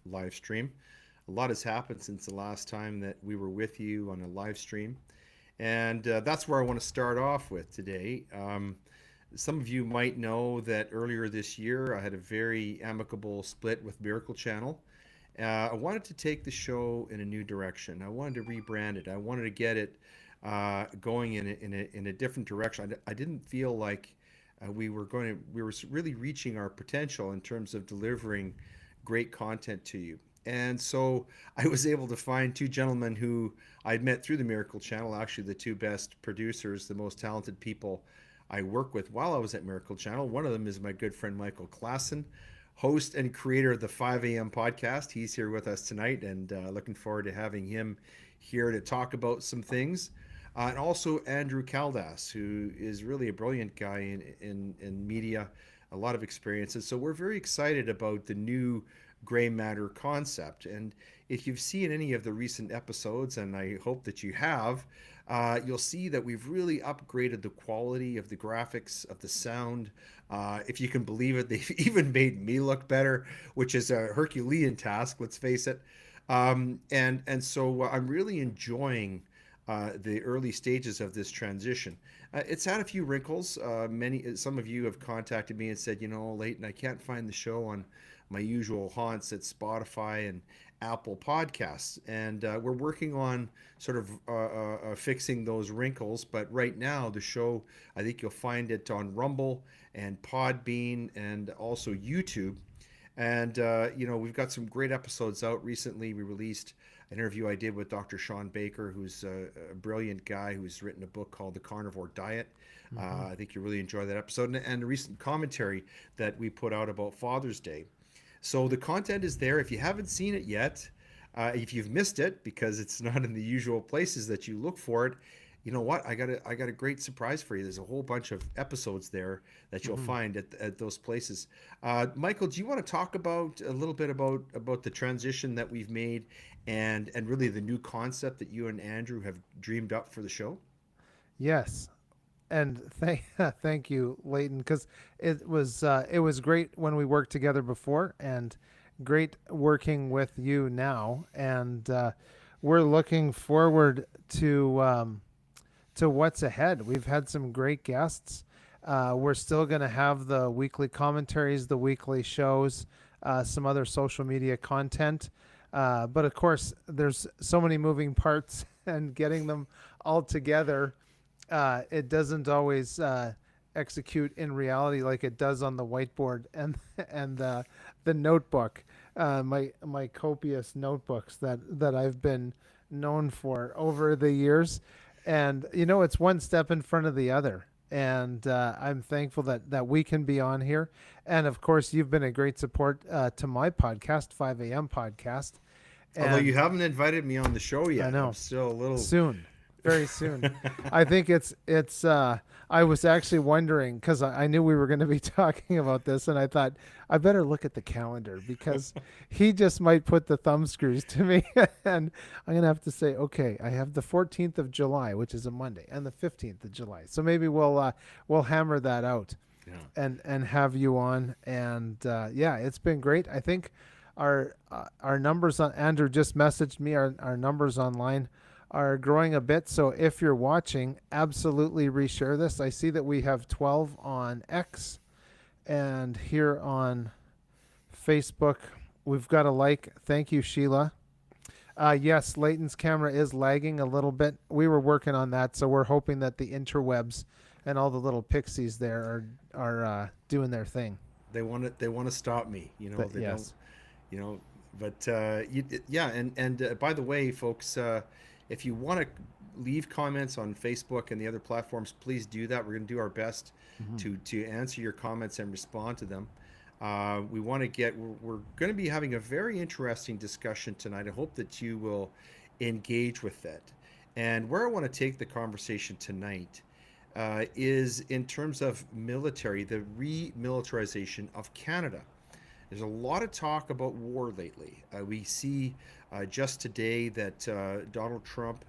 live stream. A lot has happened since the last time that we were with you on a live stream. And that's where I want to start off with today. Some of you might know that earlier this year I had a very amicable split with Miracle Channel. I wanted to take the show in a new direction. I wanted to rebrand it. I wanted to get it going in a different direction. I didn't feel like we were really reaching our potential in terms of delivering great content to you. And so I was able to find two gentlemen who I'd met through the Miracle Channel, actually the two best producers, the most talented people I work with while I was at Miracle Channel. One of them is my good friend Michael Klassen, host and creator of the 5 a.m. podcast. He's here with us tonight, and looking forward to having him here to talk about some things. And also Andrew Caldas, who is really a brilliant guy in media, a lot of experiences. So we're very excited about the new gray matter concept. And if you've seen any of the recent episodes, and I hope that you have, you'll see that we've really upgraded the quality of the graphics, of the sound. If you can believe it, they've even made me look better, which is a Herculean task, let's face it. And so I'm really enjoying the early stages of this transition. It's had a few wrinkles. Some of you have contacted me and said, Leighton, I can't find the show on my usual haunts at Spotify and Apple Podcasts, and we're working on sort of fixing those wrinkles. But right now, the show, I think you'll find it on Rumble and Podbean and also YouTube. And we've got some great episodes out recently. We released an interview I did with Dr. Sean Baker, who's a brilliant guy who's written a book called The Carnivore Diet. Mm-hmm. I think you really enjoy that episode, and a recent commentary that we put out about Father's Day. So the content is there. If you haven't seen it yet, if you've missed it because it's not in the usual places that you look for it, you know what? I got a great surprise for you. There's a whole bunch of episodes there that you'll Mm-hmm. find at those places. Michael, do you want to talk about a little bit about the transition that we've made and really the new concept that you and Andrew have dreamed up for the show? Yes, and thank thank you, Leighton, because it was great when we worked together before, and great working with you now, and we're looking forward to what's ahead. We've had some great guests. We're still going to have the weekly commentaries, the weekly shows, some other social media content. But of course, there's so many moving parts, and getting them all together, it doesn't always execute in reality like it does on the whiteboard and the notebook. My copious notebooks that I've been known for over the years, and it's one step in front of the other. And I'm thankful that we can be on here. And of course, you've been a great support to my podcast, 5 a.m. podcast. Although you And haven't invited me on the show I yet, I'm know, still a little. soon, very soon. I think it's I was actually wondering because I knew we were going to be talking about this, and I thought I better look at the calendar because he just might put the thumb screws to me, and I'm going to have to say, okay, I have the 14th of July, which is a Monday, and the 15th of July. So maybe we'll hammer that out Yeah. and have you on. And yeah, it's been great. I think our numbers on Andrew just messaged me. Our numbers online are growing a bit. So if you're watching, absolutely reshare this. I see that we have 12 on X, and here on Facebook, we've got a like. Thank you, Sheila. Yes, Leighton's camera is lagging a little bit. We were working on that, so we're hoping that the interwebs and all the little pixies there are doing their thing. They want to stop me. But They don't. yes. you know but yeah, and by the way, folks, if you want to leave comments on Facebook and the other platforms, please do that. We're going to do our best Hmm. to answer your comments and respond to them. We want to get we're going to be having a very interesting discussion tonight. I hope that you will engage with that. And where I want to take the conversation tonight is in terms of military, the remilitarization of Canada. There's a lot of talk about war lately. We see just today that Donald Trump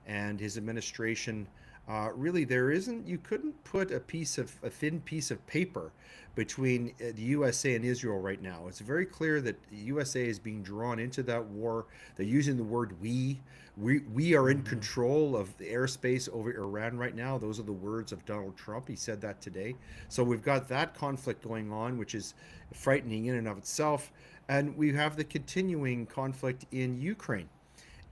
and his administration Really, there isn't. You couldn't put a thin piece of paper between the USA and Israel right now. It's very clear that the USA is being drawn into that war. They're using the word "we." We are in Hmm. control of the airspace over Iran right now. Those are the words of Donald Trump. He said that today. So we've got that conflict going on, which is frightening in and of itself, and we have the continuing conflict in Ukraine.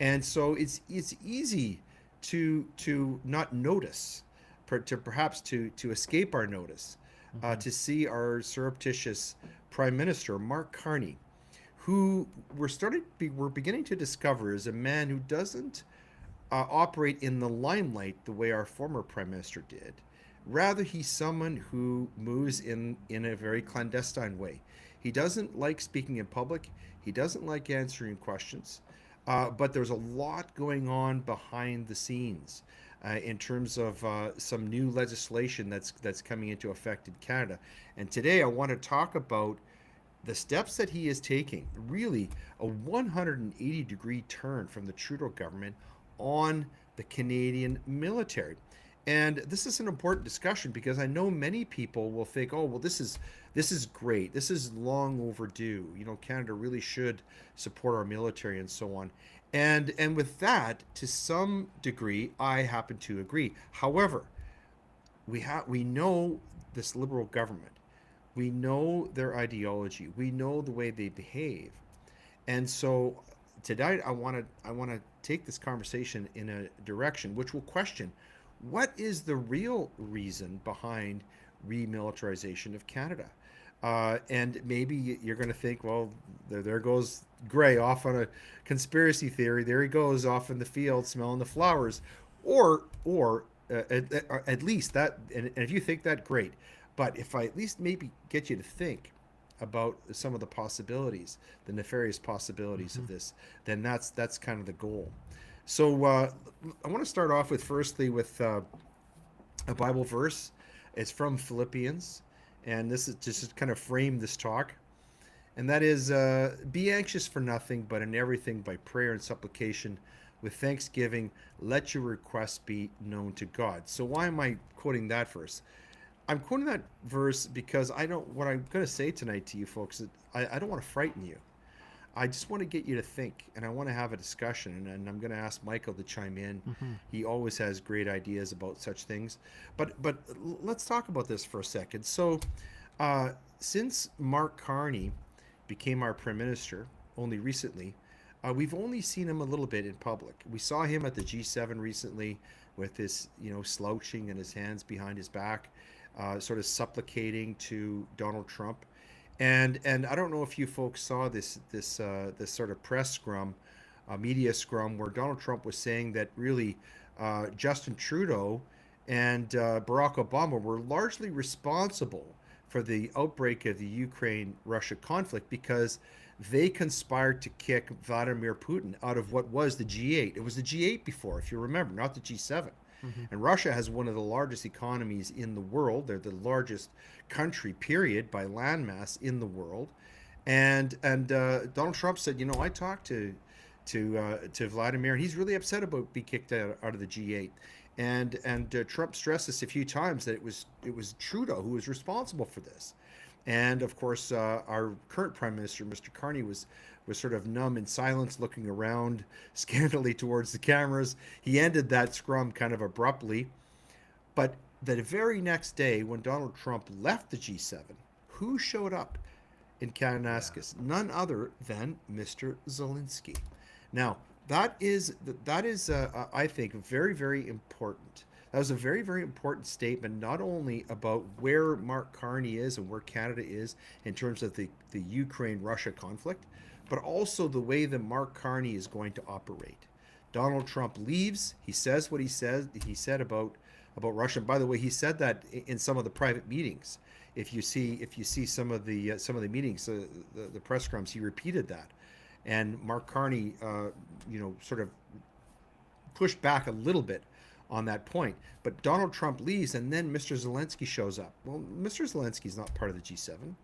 And so it's easy to not notice, to perhaps to escape our notice, Hmm. to see our surreptitious Prime Minister Mark Carney, who we're beginning to discover is a man who doesn't operate in the limelight the way our former Prime Minister did. Rather, he's someone who moves in a very clandestine way. He doesn't like speaking in public. He doesn't like answering questions. But there's a lot going on behind the scenes in terms of some new legislation that's coming into effect in Canada. And today I want to talk about the steps that he is taking, really a 180-degree turn from the Trudeau government on the Canadian military. And this is an important discussion because I know many people will think, "Oh, well, this is great. This is long overdue. You know, Canada really should support our military and so on." And with that, to some degree, I happen to agree. However, we know this Liberal government. We know their ideology. We know the way they behave. And so tonight I want to take this conversation in a direction which will question what is the real reason behind remilitarization of Canada. And maybe you're going to think, well, there goes Gray off on a conspiracy theory. There he goes off in the field smelling the flowers, or at least that. And if you think that, great. But if I at least maybe get you to think about some of the possibilities, the nefarious possibilities Hmm. of this, then that's kind of the goal. So I want to start off with firstly with a Bible verse. It's from Philippians, and this is just to kind of frame this talk. And that is, be anxious for nothing, but in everything by prayer and supplication, with thanksgiving, let your requests be known to God. So why am I quoting that verse? I'm quoting that verse because I don't. What I'm going to say tonight to you folks, I don't want to frighten you. I just want to get you to think, and I want to have a discussion. And I'm going to ask Michael to chime in. Hmm. He always has great ideas about such things. But let's talk about this for a second. So, uh, since Mark Carney became our prime minister only recently, we've only seen him a little bit in public. We saw him at the G7 recently with his, slouching and his hands behind his back, sort of supplicating to Donald Trump. And I don't know if you folks saw this sort of press scrum, media scrum, where Donald Trump was saying that really Justin Trudeau and Barack Obama were largely responsible for the outbreak of the Ukraine-Russia conflict because they conspired to kick Vladimir Putin out of what was the G8. It was the G8 before, if you remember, not the G7. Hmm. And Russia has one of the largest economies in the world. They're the largest country, period, by landmass in the world. And Donald Trump said, I talked to Vladimir, and he's really upset about being kicked out of the G8. And Trump stressed this a few times that it was Trudeau who was responsible for this. And of course, our current prime minister, Mr. Carney, was sort of numb in silence, looking around scantily towards the cameras. He ended that scrum kind of abruptly. But the very next day, when Donald Trump left the G7, who showed up in Yeah. Kananaskis? None other than Mr. Zelensky. Now, that is, I think, very, very important. That was a very, very important statement, not only about where Mark Carney is and where Canada is in terms of the Ukraine Russia conflict, but also the way that Mark Carney is going to operate. Donald Trump leaves. He says what he said about Russia. And by the way, he said that in some of the private meetings. If you see some of the meetings, the press scrums, he repeated that. And Mark Carney, sort of pushed back a little bit on that point. But Donald Trump leaves, and then Mr. Zelensky shows up. Well, Mr. Zelensky's not part of the G7.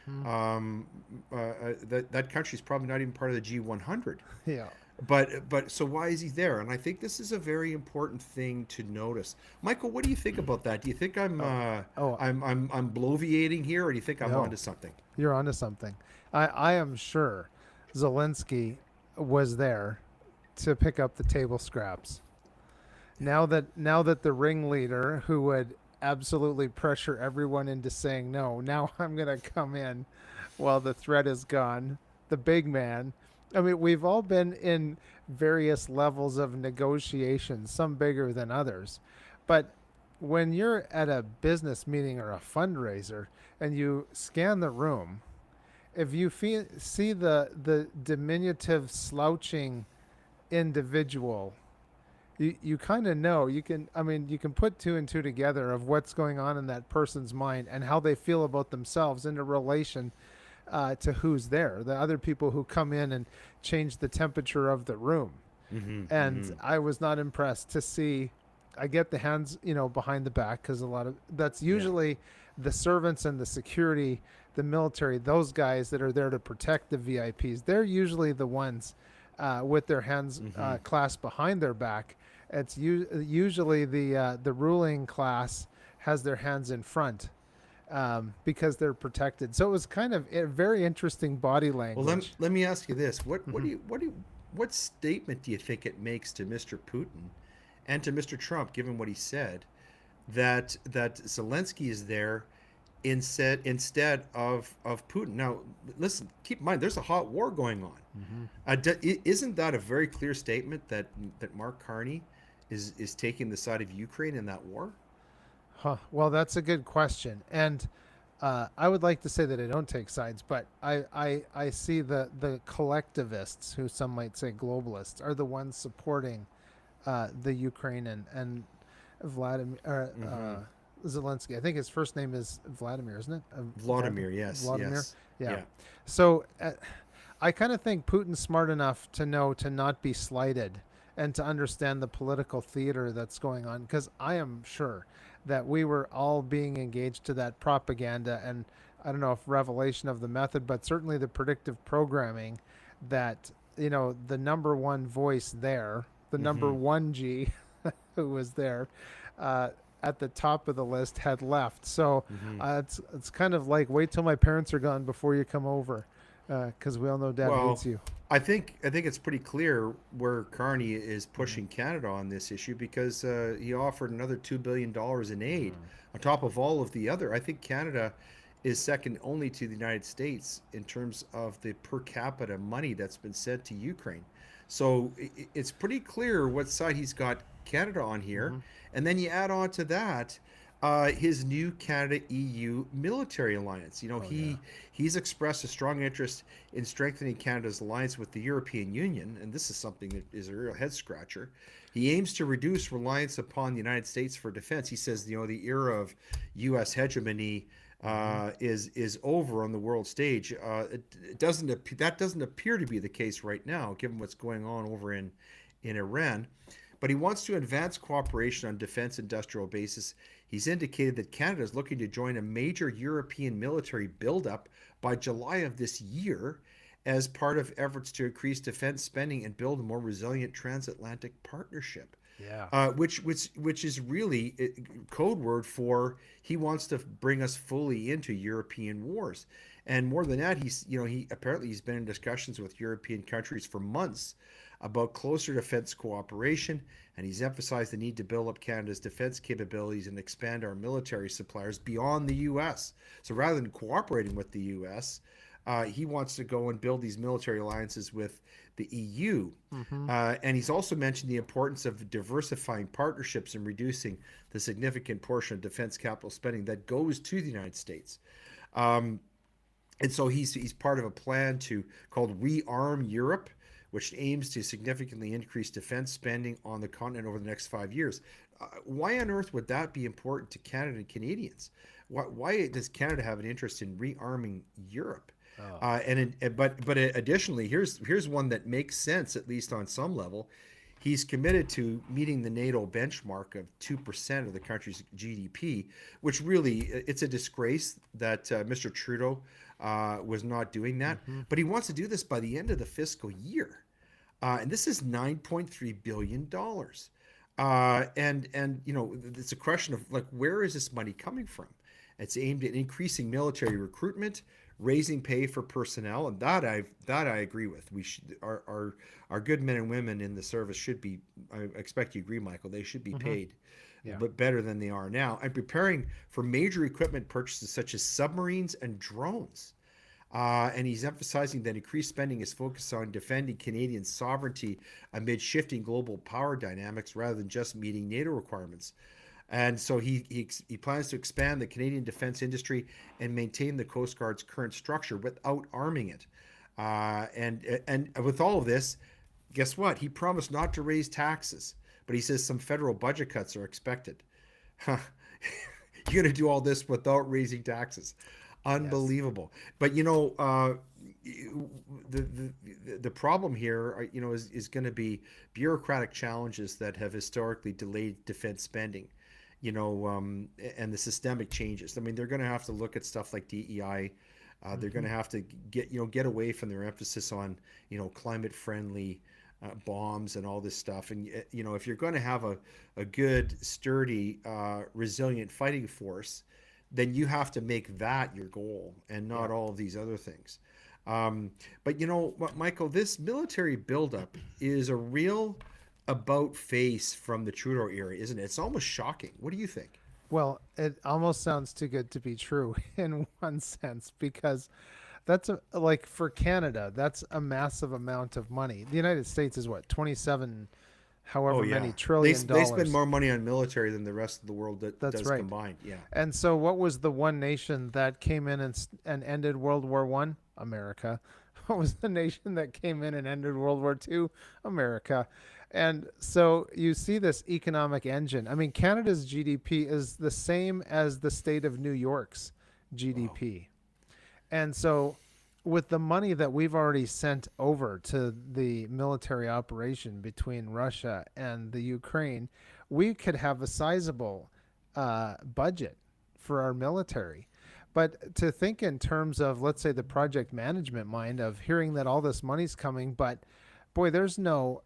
Hmm. That country's probably not even part of the G100. Yeah. but so why is he there? And I think this is a very important thing to notice. Michael, what do you think about that? Do you think Oh, oh I'm bloviating here, or do you think I'm no, onto something? you're onto something. I am sure Zelensky was there to pick up the table scraps. Now that the ringleader who would absolutely pressure everyone into saying no, now I'm gonna come in while the threat is gone. The big man. I mean, we've all been in various levels of negotiations, some bigger than others. But when you're at a business meeting or a fundraiser and you scan the room, if you see the diminutive slouching individual, you kind of know, you can, I mean, you can put two and two together of what's going on in that person's mind and how they feel about themselves in relation to who's there, the other people who come in and change the temperature of the room. Mm-hmm. And Mm-hmm. I was not impressed to see. I get the hands, behind the back, because a lot of that's Yeah. usually the servants and the security, the military, those guys that are there to protect the VIPs. They're usually the ones with their hands Mm-hmm. clasped behind their back. It's usually the ruling class has their hands in front because they're protected. So it was kind of a very interesting body Well, language. let me ask you this: Hmm. what statement do you think it makes to Mr. Putin and to Mr. Trump, given what he said, that Zelensky is there instead of Putin? Now, listen, keep in mind, there's a hot war going on. Hmm. Isn't that a very clear statement that Mark Carney is taking the side of Ukraine in that war? Huh. Well, that's a good question, and I would like to say that I don't take sides, but I see the collectivists, who some might say globalists, are the ones supporting the Ukraine and Vladimir Mm-hmm. Zelensky. I think his first name is Vladimir, isn't it? Vladimir, yes, Vladimir. yes, Yeah. yeah. So I kind of think Putin's smart enough to know to not be slighted and to understand the political theater that's going on, because I am sure that we were all being engaged to that propaganda, and I don't know if revelation of the method, but certainly the predictive programming that, the number one voice there, the number Mm-hmm. one G who was there uh, at the top of the list, had left. So Mm-hmm. it's kind of like, wait till my parents are gone before you come over, because we all know Dad hates Well, you. I think it's pretty clear where Carney is Mm-hmm. pushing Canada on this issue because he offered another $2 billion in aid Mm-hmm. on top of all of the other. I think Canada is second only to the United States in terms of the per capita money that's been sent to Ukraine. So it's pretty clear what side he's got Canada on here. Mm-hmm. And then you add on to that his new Canada EU military alliance. You know, Oh yeah. he's expressed a strong interest in strengthening Canada's alliance with the European Union, and this is something that is a real head scratcher. He aims to reduce reliance upon the United States for defense. He says, the era of U.S. hegemony Mm-hmm. is over on the world stage. It doesn't that doesn't appear to be the case right now, given what's going on over in Iran. But he wants to advance cooperation on defense industrial basis. He's indicated that Canada is looking to join a major European military buildup by July of this year as part of efforts to increase defense spending and build a more resilient transatlantic partnership. Yeah. Which is really code word for he wants to bring us fully into European wars. And more than that, he apparently he's been in discussions with European countries for months about closer defense cooperation, and he's emphasized the need to build up Canada's defense capabilities and expand our military suppliers beyond the U.S. So rather than cooperating with the U.S., he wants to go and build these military alliances with the EU. Mm-hmm. And he's also mentioned the importance of diversifying partnerships and reducing the significant portion of defense capital spending that goes to the United States. Um, and so he's part of a plan to called Rearm Europe, which aims to significantly increase defense spending on the continent over the next 5 years. Why on earth would that be important to Canada and Canadians? Why does Canada have an interest in rearming Europe? Oh. But additionally, here's one that makes sense at least on some level. He's committed to meeting the NATO benchmark of 2% of the country's GDP, which really it's a disgrace that Mr. Trudeau was not doing that. Mm-hmm. But he wants to do this by the end of the fiscal year. And this is $9.3 billion. And it's a question of like, where is this money coming from? It's aimed at increasing military recruitment, raising pay for personnel, and that I agree with. We should our good men and women in the service should be. I expect you agree, Michael. They should be Hmm. paid, Yeah. but better than they are now. And preparing for major equipment purchases such as submarines and drones. And he's emphasizing that increased spending is focused on defending Canadian sovereignty amid shifting global power dynamics rather than just meeting NATO requirements. And so he plans to expand the Canadian defense industry and maintain the Coast Guard's current structure without arming it. And with all of this, guess what? He promised not to raise taxes, but he says some federal budget cuts are expected. You're going to do all this without raising taxes. Yes. Unbelievable. But the problem here, is going to be bureaucratic challenges that have historically delayed defense spending. And the systemic changes. I mean, they're going to have to look at stuff like DEI. They're going Hmm. to have to get away from their emphasis on climate friendly bombs and all this stuff. And if you're going to have a good, sturdy, resilient fighting force, then you have to make that your goal and Yeah. not all of these other things. But you know what, Michael, this military buildup is a real about face from the Trudeau era, isn't it? It's almost shocking. What do you think? Well, it almost sounds too good to be true in one sense because that's like for Canada, that's a massive amount of money. The United States is what, 27 Oh however yeah, many they trillion they spend dollars. more money on military than the rest of the world That's does right. combined. Yeah. And so what was the one nation that came in and ended World War 1? America. What was the nation that came in and ended World War 2? America. And so you see this economic engine. I mean, Canada's GDP is the same as the state of New York's Wow. GDP. And so, with the money that we've already sent over to the military operation between Russia and the Ukraine, we could have a sizable budget for our military. But to think in terms of, let's say, the project management mind of hearing that all this money's coming, but boy, there's no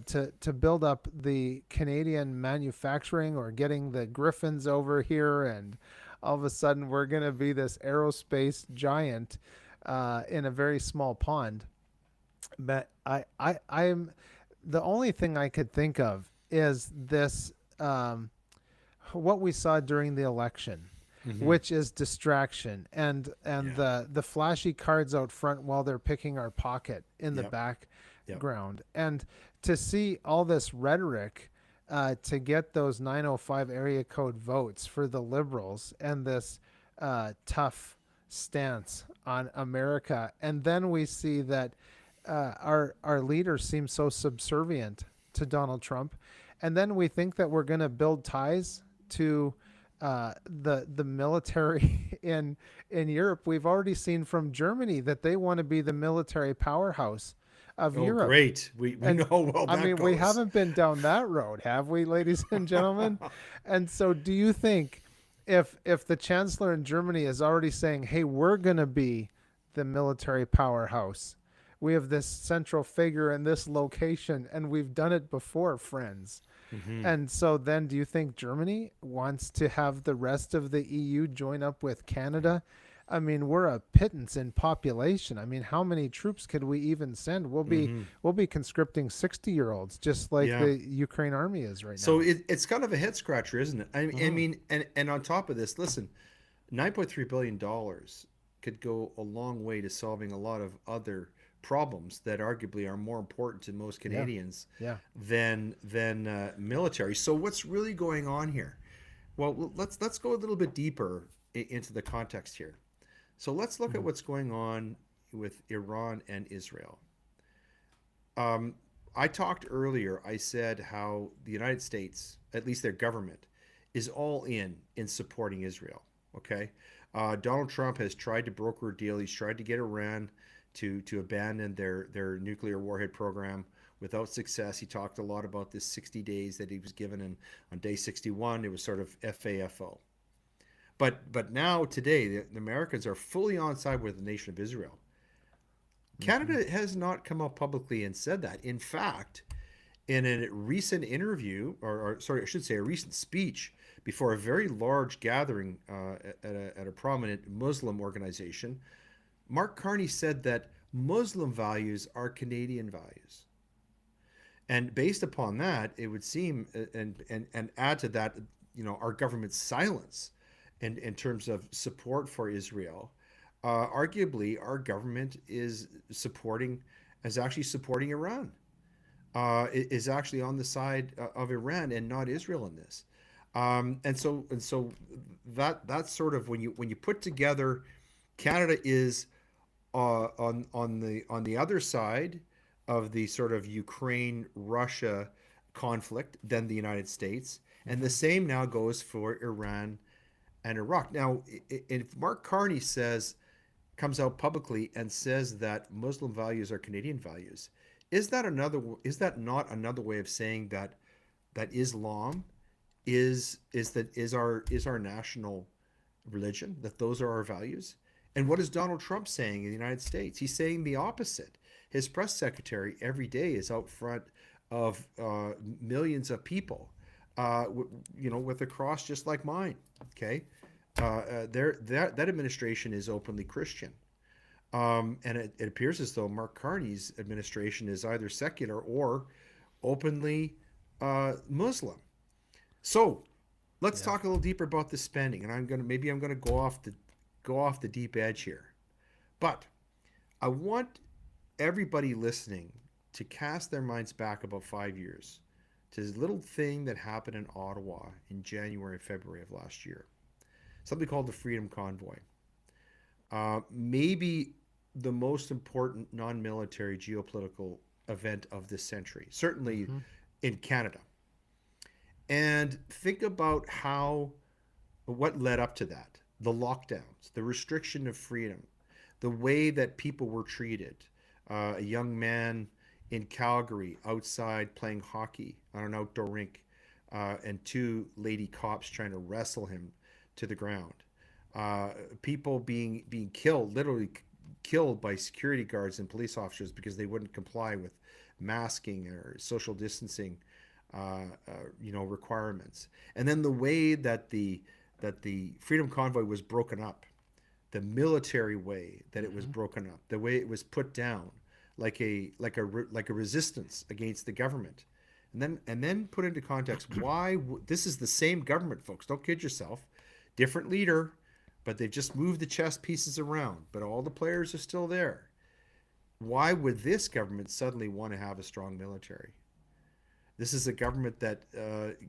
to build up the Canadian manufacturing or getting the Griffins over here, and all of a sudden we're going to be this aerospace giant in a very small pond. But I'm the only thing I could think of is this what we saw during the election, Hmm. which is distraction and Yeah. the flashy cards out front while they're picking our pocket in the Yep. Yep. background, and to see all this rhetoric to get those 905 area code votes for the liberals and this tough stance on America, and then we see that our leaders seem so subservient to Donald Trump, and then we think that we're going to build ties to the military in Europe. We've already seen from Germany that they want to be the military powerhouse of Oh, Europe, great. We and know how well I that mean we goes. haven't been down that road, have we, ladies and gentlemen? And so, do you think if the chancellor in Germany is already saying, "Hey, we're going to be the military powerhouse," we have this central figure in this location, and we've done it before, friends. Hmm. And so then do you think Germany wants to have the rest of the EU join up with Canada? I mean, we're a pittance in population. I mean, how many troops could we even send? Hmm. We'll be conscripting 60-year-olds just like Yeah. the Ukraine army is right So now. it's kind of a head scratcher, isn't it? I Hmm. mean, and on top of this, listen, $9.3 billion could go a long way to solving a lot of other problems that arguably are more important to most Yeah. Canadians Yeah. than military. So what's really going on here? Well, let's go a little bit deeper into the context here. So let's look at Hmm. what's going on with Iran and Israel. Um, I talked earlier. I said how the United States, at least their government, is all in supporting Israel. Okay, Donald Trump has tried to broker a deal. He's tried to get Iran to abandon their nuclear warhead program without success. He talked a lot about this 60 days that he was given, and on day 61, it was sort of FAFO. But now today, the Americans are fully on side with the nation of Israel. Hmm. Canada has not come out publicly and said that. In fact, in a recent interview, or sorry, I should say a recent speech before a very large gathering at a prominent Muslim organization, Mark Carney said that Muslim values are Canadian values. And based upon that, it would seem, and add to that, our government's silence in terms of support for Israel, arguably our government is actually supporting Iran, is actually on the side of Iran and not Israel in this. And so that's sort of when you put together, Canada is on the other side of the sort of Ukraine Russia conflict than the United States, and the Hmm. same now goes for Iran and Iraq. Now, if Mark Carney comes out publicly and says that Muslim values are Canadian values, is that not another way of saying that Islam is our national religion, that those are our values? And what is Donald Trump saying in the United States? He's saying the opposite. His press secretary every day is out front of millions of people, with a cross just like mine. Okay, that administration is openly Christian, and it appears as though Mark Carney's administration is either secular or openly Muslim. So let's Yeah. talk a little deeper about the spending, and I'm gonna go off the deep edge here, but I want everybody listening to cast their minds back about 5 years to this little thing that happened in Ottawa in January, February of last year. Something called the Freedom Convoy. Maybe the most important non-military geopolitical event of this century, certainly Hmm. in Canada. And think about what led up to that: the lockdowns, the restriction of freedom, the way that people were treated. A young man in Calgary outside playing hockey on an outdoor rink, and two lady cops trying to wrestle him to the ground. People being killed, literally killed by security guards and police officers because they wouldn't comply with masking or social distancing, requirements. And then the way that the Freedom Convoy was broken up, the military way that it was Hmm. broken up, the way it was put down, like a resistance against the government, and then put into context why this is the same government, folks. Don't kid yourself. Different leader, but they've just moved the chess pieces around, but all the players are still there. Why would this government suddenly want to have a strong military? This is a government that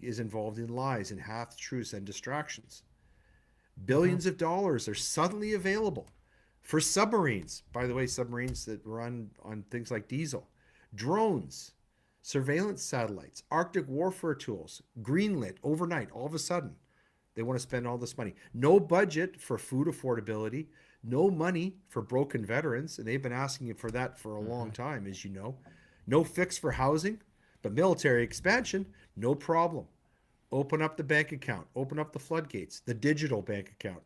is involved in lies and half truths and distractions. Hmm. Billions of dollars are suddenly available for submarines. By the way, submarines that run on things like diesel, drones, surveillance satellites, Arctic warfare tools, greenlit overnight. All of a sudden, they want to spend all this money. No budget for food affordability, no money for broken veterans, and they've been asking for that for a long Hmm. time, as you know. No fix for housing, but military expansion, no problem. Open up the bank account, open up the floodgates, the digital bank account.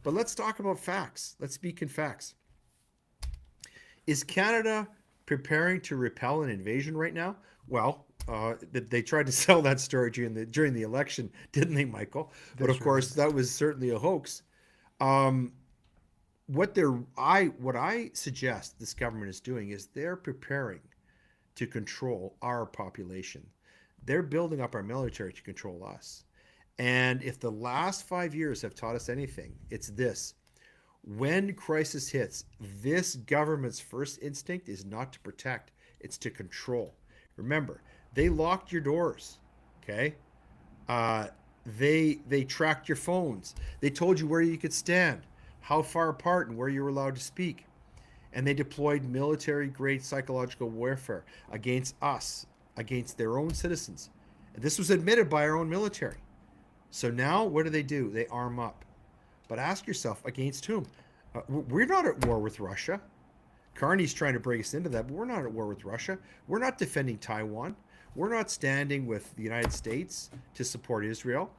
But let's talk about facts. Let's speak in facts. Is Canada preparing to repel an invasion right now? Well, they tried to sell that story during the election, didn't they, Michael? But They of sure did. course, that was certainly a hoax. Um, what I suggest this government is doing is they're preparing to control our population. They're building up our military to control us. And if the last 5 years have taught us anything, it's this: when crisis hits, this government's first instinct is not to protect, it's to control. Remember, they locked your doors, okay? Uh, they tracked your phones. They told you where you could stand, how far apart, and where you were allowed to speak. And they deployed military grade psychological warfare against us, against their own citizens. And this was admitted by our own military. So now what do? They arm up. But ask yourself, against whom? We're not at war with Russia. Carney's trying to break us into that, but we're not at war with Russia. We're not defending Taiwan. We're not standing with the United States to support Israel.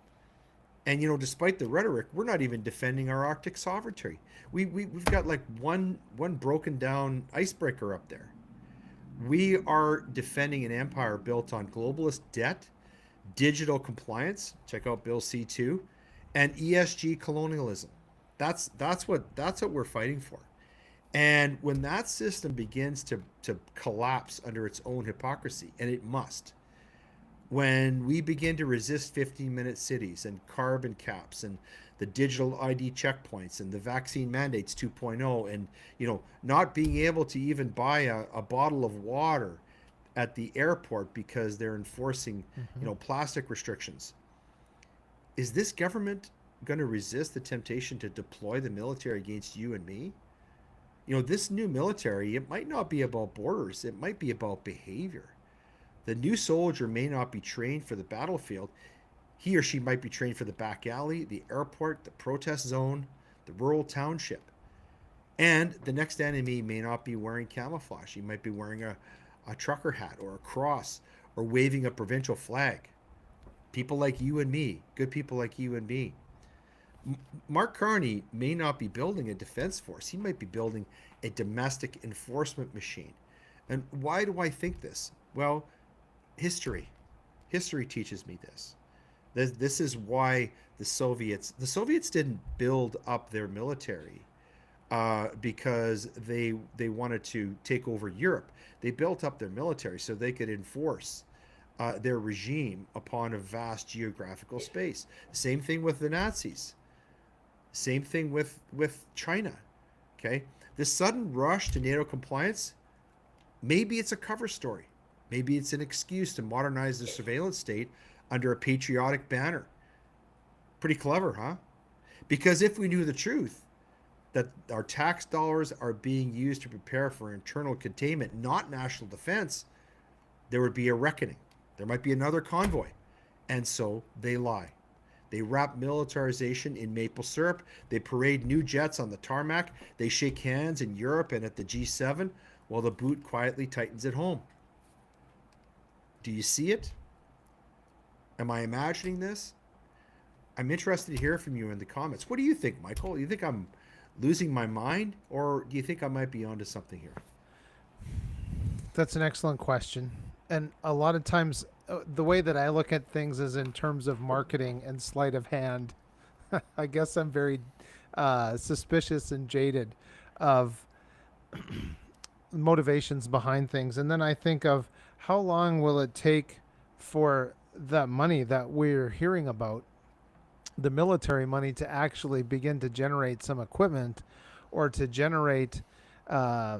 And despite the rhetoric, we're not even defending our Arctic sovereignty. We've got like one broken down icebreaker up there. We are defending an empire built on globalist debt, digital compliance. Check out Bill C2, and ESG colonialism. That's what we're fighting for. And when that system begins to collapse under its own hypocrisy, and it must, when we begin to resist 15-minute cities and carbon caps and the digital ID checkpoints and the vaccine mandates 2.0, and not being able to even buy a bottle of water at the airport because they're enforcing Hmm. plastic restrictions, is this government going to resist the temptation to deploy the military against you and me? This new military, it might not be about borders, it might be about behavior. The new soldier may not be trained for the battlefield. He or she might be trained for the back alley, the airport, the protest zone, the rural township. And the next enemy may not be wearing camouflage. He might be wearing a trucker hat or a cross or waving a provincial flag. People like you and me, good people like you and me. Mark Carney may not be building a defense force. He might be building a domestic enforcement machine. And why do I think this? Well, history. History teaches me this. This is why the Soviets didn't build up their military because they wanted to take over Europe. They built up their military so they could enforce their regime upon a vast geographical space. Same thing with the Nazis. Same thing with China. Okay, this sudden rush to NATO compliance, maybe it's a cover story. Maybe it's an excuse to modernize the surveillance state under a patriotic banner. Pretty clever, huh? Because if we knew the truth, that our tax dollars are being used to prepare for internal containment, not national defense, there would be a reckoning. There might be another convoy. And so they lie. They wrap militarization in maple syrup. They parade new jets on the tarmac. They shake hands in Europe and at the G7 while the boot quietly tightens at home. Do you see it? Am I imagining this? I'm interested to hear from you in the comments. What do you think, Michael? Do you think I'm losing my mind, or do you think I might be onto something here? That's an excellent question. And a lot of times, the way that I look at things is in terms of marketing and sleight of hand. I guess I'm very suspicious and jaded of motivations behind things. And then I think of how long will it take for that money that we're hearing about, the military money, to actually begin to generate some equipment or to generate uh,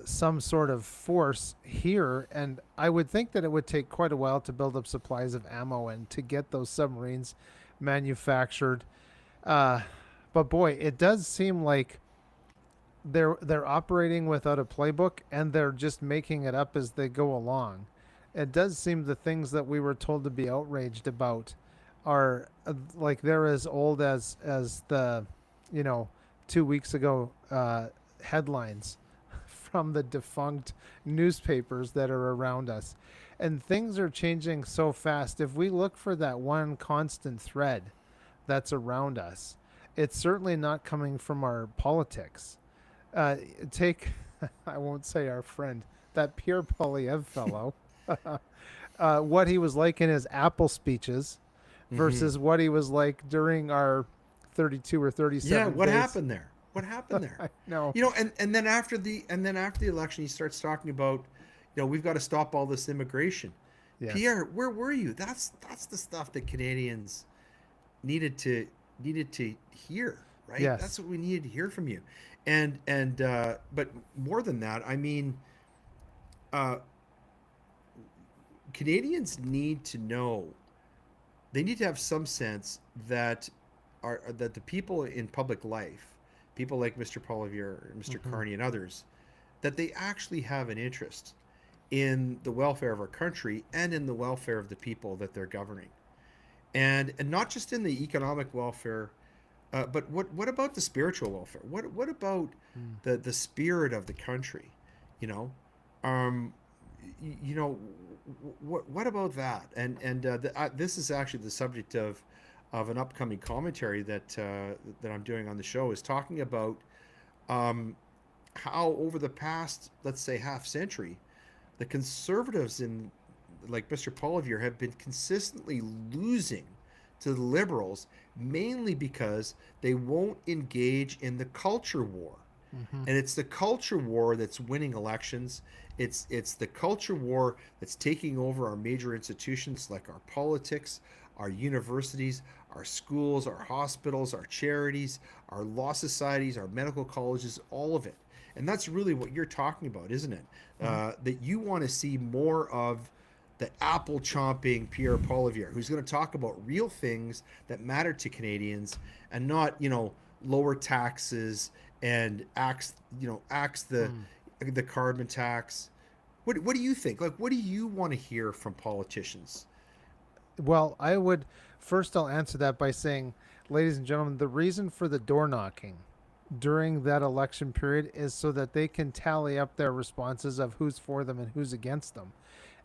some sort of force here. And I would think that it would take quite a while to build up supplies of ammo and to get those submarines manufactured. Uh, but boy, it does seem like they're operating without a playbook and they're just making it up as they go along. It does seem the things that we were told to be outraged about are like they're as old as the, you know, 2 weeks ago headlines from the defunct newspapers that are around us. And things are changing so fast. If we look for that one constant thread that's around us, it's certainly not coming from our politics. Take, I won't say our friend, that Pierre Polyev fellow, what he was like in his Apple speeches Mm-hmm. versus what he was like during our 32 or Yeah, 37 what days. happened there? What happened there? I know. And then after the election, he starts talking about, we've got to stop all this immigration. Yes. Pierre, where were you? That's the stuff that Canadians needed to needed to hear, right? That's Yes. what we needed to hear from you. And but more than that, I mean, uh, Canadians need to know. They need to have some sense that the people in public life, people like Mr. Poilievre, Mr. Hmm. Carney, and others, that they actually have an interest in the welfare of our country and in the welfare of the people that they're governing, and not just in the economic welfare, but what about the spiritual welfare? What about Mm. the spirit of the country? You know, um, what about that? And this is actually the subject of of an upcoming commentary that I'm doing on the show is talking about um, how over the past, let's say, half century, the conservatives in like Mr. Poilievre have been consistently losing to the liberals, mainly because they won't engage in the culture war. Hmm. And it's the culture war that's winning elections. It's the culture war that's taking over our major institutions like our politics, our universities, our schools, our hospitals, our charities, our law societies, our medical colleges, all of it. And that's really what you're talking about, isn't it? Hmm. That you want to see more of the apple chomping Pierre Poilievre, who's going to talk about real things that matter to Canadians and not, lower taxes and axe the carbon tax. What do you think? Like, what do you want to hear from politicians? Well, I would first I'll answer that by saying, ladies and gentlemen, the reason for the door knocking during that election period is so that they can tally up their responses of who's for them and who's against them.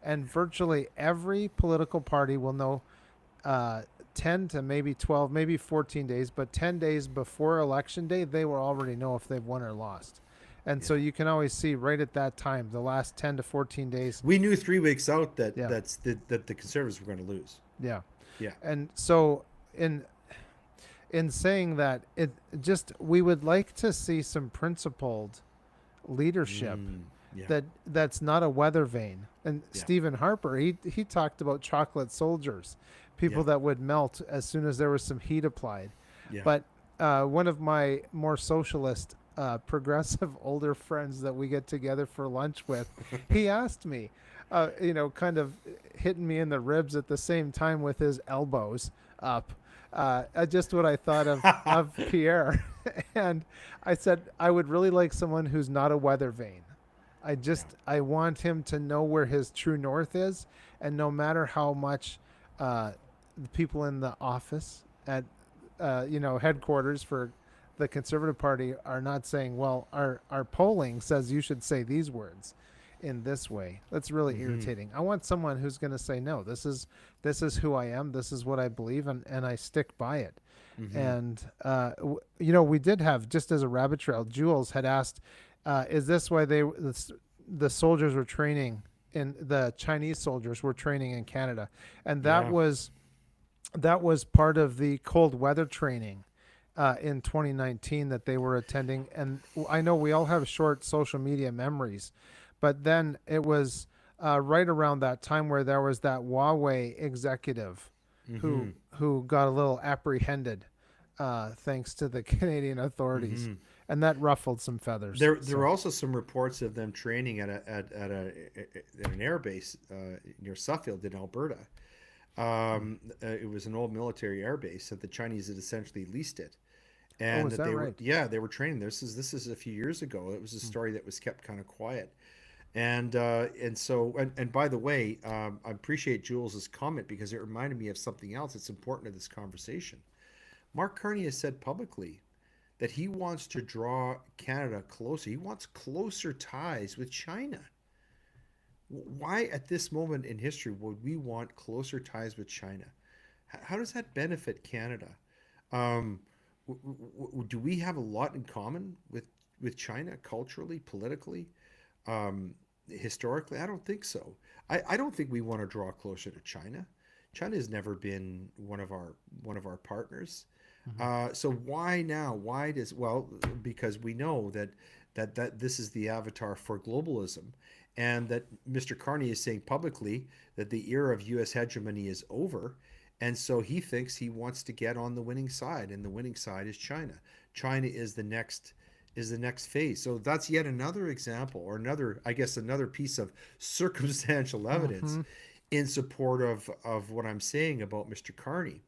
And virtually every political party will know uh, 10 to maybe 12, maybe 14 days, but 10 days before election day, they will already know if they've won or lost. And Yeah, so you can always see right at that time, the last 10 to 14 days. we knew 3 weeks out Yeah. that the Conservatives were going to lose. Yeah. Yeah. And so in saying that, it just we would like to see some principled leadership Yeah. that's not a weather vane. And Yeah. Stephen Harper, he talked about chocolate soldiers, Yeah. people that would melt as soon as there was some heat applied. Yeah. But one of my more socialist, progressive older friends that we get together for lunch with, he asked me, kind of hitting me in the ribs at the same time with his elbows up. Just what I thought of Pierre. And I said, I would really like someone who's not a weather vane. Yeah. I want him to know where his true north is, and no matter how much the people in the office at headquarters for the Conservative Party are not saying, well, our polling says you should say these words in this way. That's really Mm-hmm. irritating. I want someone who's going to say, no, this is who I am, this is what I believe, and I stick by it. Mm-hmm. And we did have, just as a rabbit trail, Jules had asked, is this why the soldiers were training in the Chinese soldiers were training in Canada? And Yeah. that was part of the cold weather training in 2019 that they were attending. And I know we all have short social media memories, but then it was right around that time where there was that Huawei executive Mm-hmm. who got a little apprehended thanks to the Canadian authorities, Mm-hmm. and that ruffled some feathers. There were So, also some reports of them training at an air base near Suffield in Alberta. It was an old military air base that the Chinese had essentially leased it, oh, and is that that they were right? they were training. This is a few years ago. It was a Mm. story that was kept kind of quiet, and by the way, I appreciate Jules's comment because it reminded me of something else that's important to this conversation. Mark Carney has said publicly that he wants to draw Canada closer. He wants closer ties with China. Why, at this moment in history, would we want closer ties with China? How does that benefit Canada? Um, do we have a lot in common with China culturally, politically, historically? I don't think so. I don't think we want to draw closer to China. China has never been one of our partners. Mhm. So why now? Why does well because we know that this is the avatar for globalism, and that Mr. Carney is saying publicly that the era of U.S. hegemony is over, and so he thinks he wants to get on the winning side, and the winning side is China. China is the next phase. So that's yet another example, or another, I guess, another piece of circumstantial evidence Mhm. in support of what I'm saying about Mr. Carney,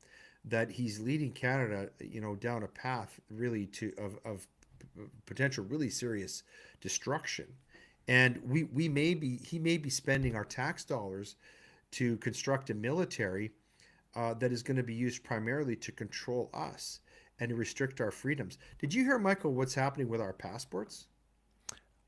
that he's leading Canada, down a path really of potential really serious destruction. And we may be he may be spending our tax dollars to construct a military that is going to be used primarily to control us and to restrict our freedoms. Did you hear, Michael, what's happening with our passports?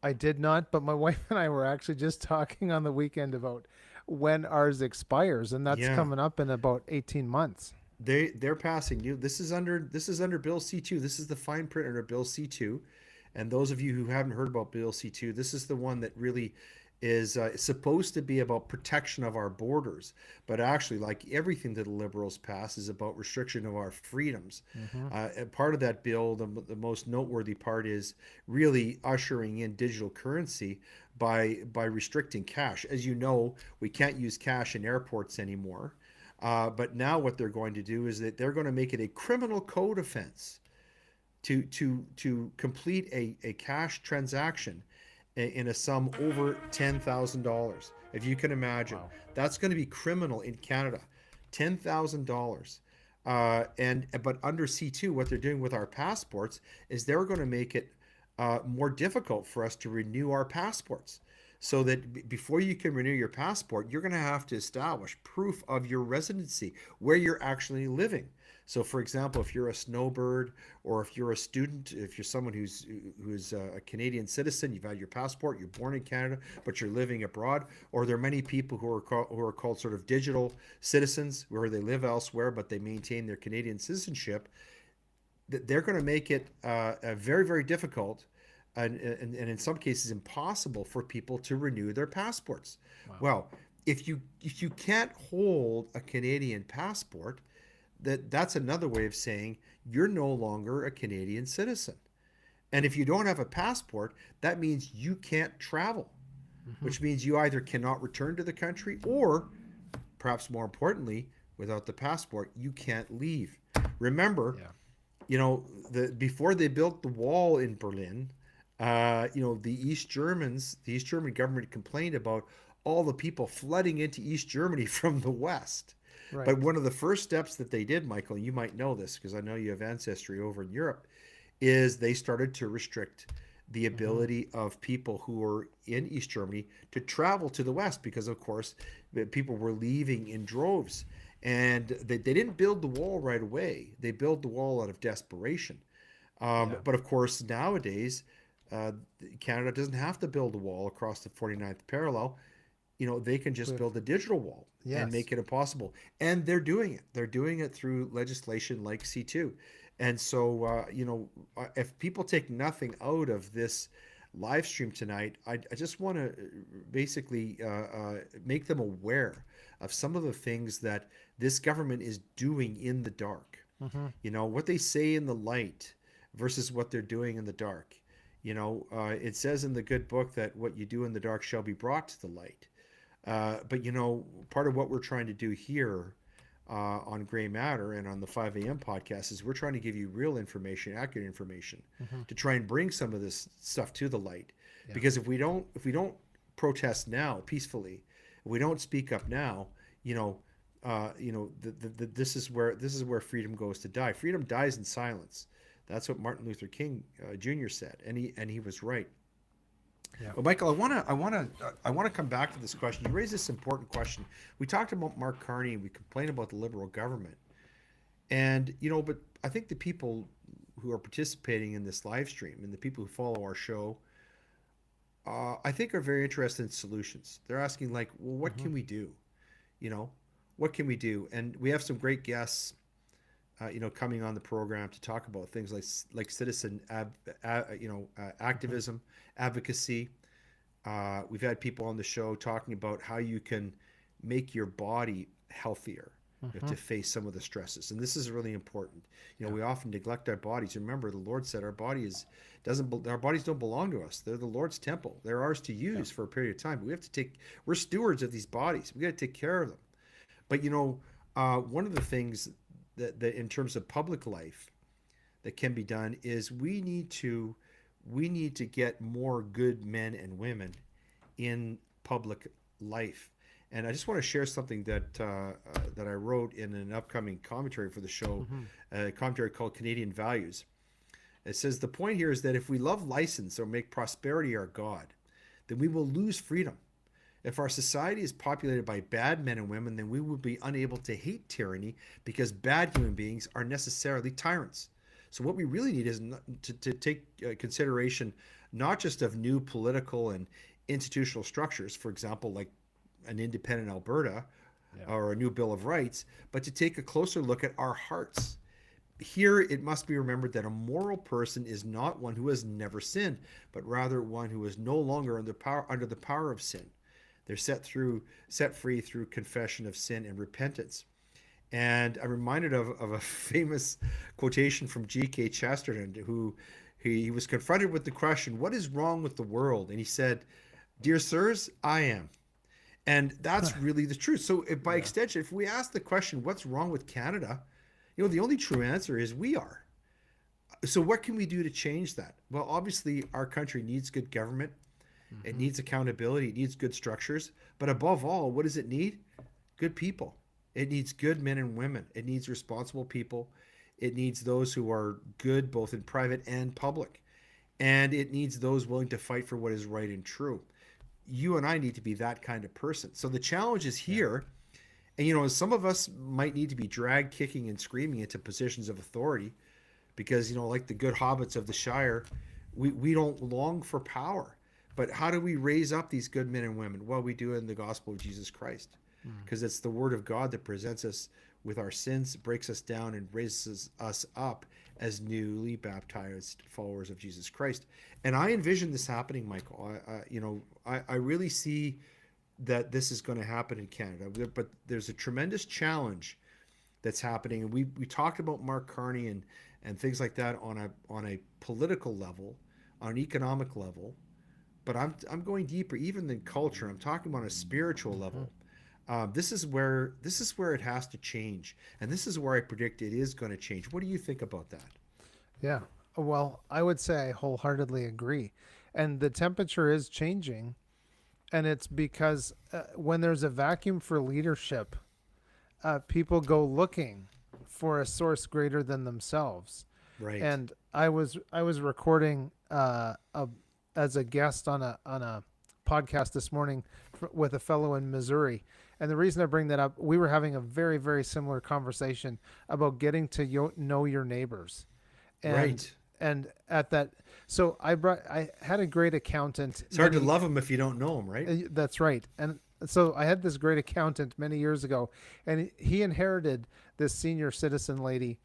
I did not, but my wife and I were actually just talking on the weekend about when ours expires, and that's Yeah. coming up in about 18 months. they're passing you. This is under Bill C2. This is the fine print under Bill C2. And those of you who haven't heard about Bill C2, this is the one that really is supposed to be about protection of our borders, but actually, like everything that the Liberals pass, is about restriction of our freedoms. Mm-hmm. And part of that bill, the most noteworthy part, is really ushering in digital currency by restricting cash. As you know, we can't use cash in airports anymore. But now what they're going to do is that they're going to make it a criminal code offense to complete a cash transaction in a sum over $10,000. If you can imagine, Wow. that's going to be criminal in Canada. $10,000. And but under C2, what they're doing with our passports is they're going to make it more difficult for us to renew our passports. So that before you can renew your passport, you're going to have to establish proof of your residency, where you're actually living. So, for example, if you're a snowbird, or if you're a student, if you're someone who's a Canadian citizen, you've had your passport, you're born in Canada, but you're living abroad, or there are many people who are called sort of digital citizens, where they live elsewhere but they maintain their Canadian citizenship. They're going to make it very, very difficult, and in some cases impossible, for people to renew their passports. Wow. Well, if you can't hold a Canadian passport, that's another way of saying you're no longer a Canadian citizen. And if you don't have a passport, that means you can't travel, Mm-hmm. which means you either cannot return to the country, or perhaps more importantly, without the passport, you can't leave. Remember, Yeah. before they built the wall in Berlin, the East German government complained about all the people flooding into East Germany from the west. But Right. one of the first steps that they did, Michael, and you might know this because I know you have ancestry over in Europe, is they started to restrict the Mm-hmm. ability of people who were in East Germany to travel to the West, because, of course, the people were leaving in droves. And they didn't build the wall right away. They built the wall out of desperation. Yeah. But of course, nowadays, uh, Canada doesn't have to build a wall across the 49th parallel. They can just With build a digital wall and yes. make it impossible. And they're doing it. They're doing it through legislation like C2. And so, if people take nothing out of this live stream tonight, I just want to basically make them aware of some of the things that this government is doing in the dark. Mm-hmm. What they say in the light versus what they're doing in the dark. It says in the good book that what you do in the dark shall be brought to the light. But part of what we're trying to do here on Gray Matter and on the 5 a.m. podcast is we're trying to give you real information, accurate information, Mm-hmm. to try and bring some of this stuff to the light. Yeah. Because if we don't protest now peacefully, if we don't speak up now, this is where freedom goes to die. Freedom dies in silence. That's what Martin Luther King Jr. said, and he was right. Yeah. But Michael, I want to come back to this question. You raised this important question. We talked about Mark Carney. We complained about the Liberal government, and but I think the people who are participating in this live stream and the people who follow our show, I think, are very interested in solutions. They're asking, like, well, what Mm-hmm. can we do? You know, what can we do? And we have some great guests, coming on the program to talk about things like citizen Mm-hmm. activism, advocacy. We've had people on the show talking about how you can make your body healthier, Mm-hmm. to face some of the stresses, and this is really important. Yeah. We often neglect our bodies. Remember, the Lord said our bodies don't belong to us. They're the Lord's temple. They're ours to Yeah. use for a period of time. But we're stewards of these bodies. We got to take care of them. But one of the things that in terms of public life that can be done is we need to get more good men and women in public life. And I just want to share something that I wrote in an upcoming commentary for the show, Mm-hmm. a commentary called Canadian Values. It says the point here is that if we love license or make prosperity our god, then we will lose freedom. If our society is populated by bad men and women, then we will be unable to hate tyranny, because bad human beings are necessarily tyrants. So what we really need is to take consideration not just of new political and institutional structures, for example, like an independent Alberta, Yeah. or a new Bill of Rights, but to take a closer look at our hearts. Here, it must be remembered that a moral person is not one who has never sinned, but rather one who is no longer under the power of sin. They're set free through confession of sin and repentance. And I'm reminded of a famous quotation from G.K. Chesterton, who he was confronted with the question, "What is wrong with the world?" And he said, "Dear sirs, I am." And that's really the truth. So, if, by Yeah. extension, if we ask the question, "What's wrong with Canada?" the only true answer is we are. So, what can we do to change that? Well, obviously, our country needs good government. It Hmm. needs accountability. It needs good structures. But above all, what does it need? Good people. It needs good men and women. It needs responsible people. It needs those who are good both in private and public. And it needs those willing to fight for what is right and true. You and I need to be that kind of person. So the challenge is Yeah. here. And, some of us might need to be dragged kicking and screaming into positions of authority because, like the good hobbits of the Shire, we don't long for power. But how do we raise up these good men and women? Well, we do it in the gospel of Jesus Christ, Mm. because it's the word of God that presents us with our sins, breaks us down, and raises us up as newly baptized followers of Jesus Christ. And I envision this happening, Michael. I really see that this is going to happen in Canada, but there's a tremendous challenge that's happening. And we talked about Mark Carney and things like that on a political level, on an economic level, but I'm going deeper, even than culture. I'm talking about a spiritual Hmm. level. This is where it has to change, and this is where I predict it is going to change. What do you think about that? Yeah. Well, I would say I wholeheartedly agree. And the temperature is changing. And it's because when there's a vacuum for leadership, people go looking for a source greater than themselves. Right. And I was recording as a guest on a podcast this morning with a fellow in Missouri. And the reason I bring that up, we were having a very, very similar conversation about getting to know your neighbors. and Right. and at that, so I had a great accountant It's hard to many. love them if you don't know them, right? That's right. And so I had this great accountant many years ago, and he inherited this senior citizen lady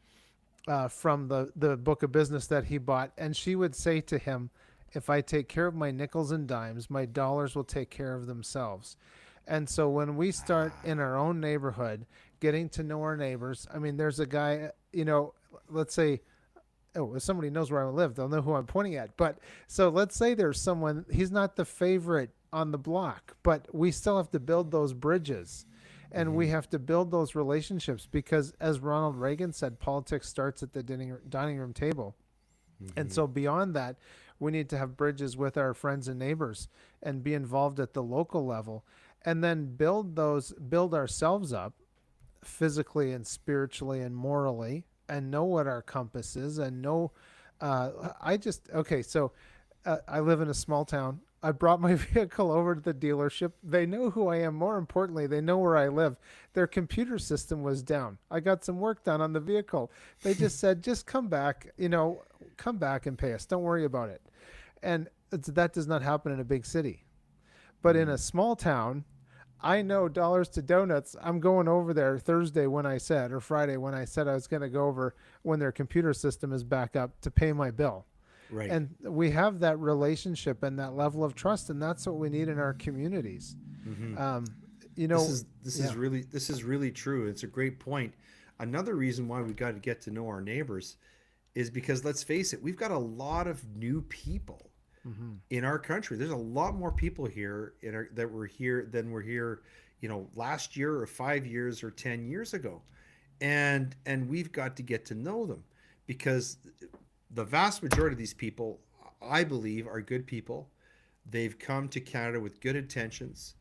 from the book of business that he bought, and she would say to him, "If I take care of my nickels and dimes, my dollars will take care of themselves." And so when we start in our own neighborhood, getting to know our neighbors, I mean, there's a guy, let's say, oh, if somebody knows where I live, they'll know who I'm pointing at. But so let's say there's someone, he's not the favorite on the block, but we still have to build those bridges, and we Mm-hmm. have to build those relationships because, as Ronald Reagan said, politics starts at the dining room table. And Mm-hmm. so beyond that, we need to have bridges with our friends and neighbors and be involved at the local level, and then build ourselves up physically and spiritually and morally, and know what our compass is, and know I just okay so I live in a small town. I brought my vehicle over to the dealership. They know who I am. More importantly, they know where I live. Their computer system was down. I got some work done on the vehicle. They just said, just come back, come back and pay us. Don't worry about it. And that does not happen in a big city. But in a small town, I know dollars to donuts. I'm going over there Thursday when I said, or Friday when I said I was going to go over when their computer system is back up to pay my bill. Right. And we have that relationship and that level of trust, and that's what we need in our communities. Mm-hmm. Um, you This know, is this yeah. is really this is really true. It's a great point. Another reason why we got to get to know our neighbors is because, let's face it, we've got a lot of new people Hmm. in our country. There's a lot more people here that were here than were here, last year or 5 years or 10 years ago, and we've got to get to know them, because the vast majority of these people, I believe, are good people. They've come to Canada with good intentions,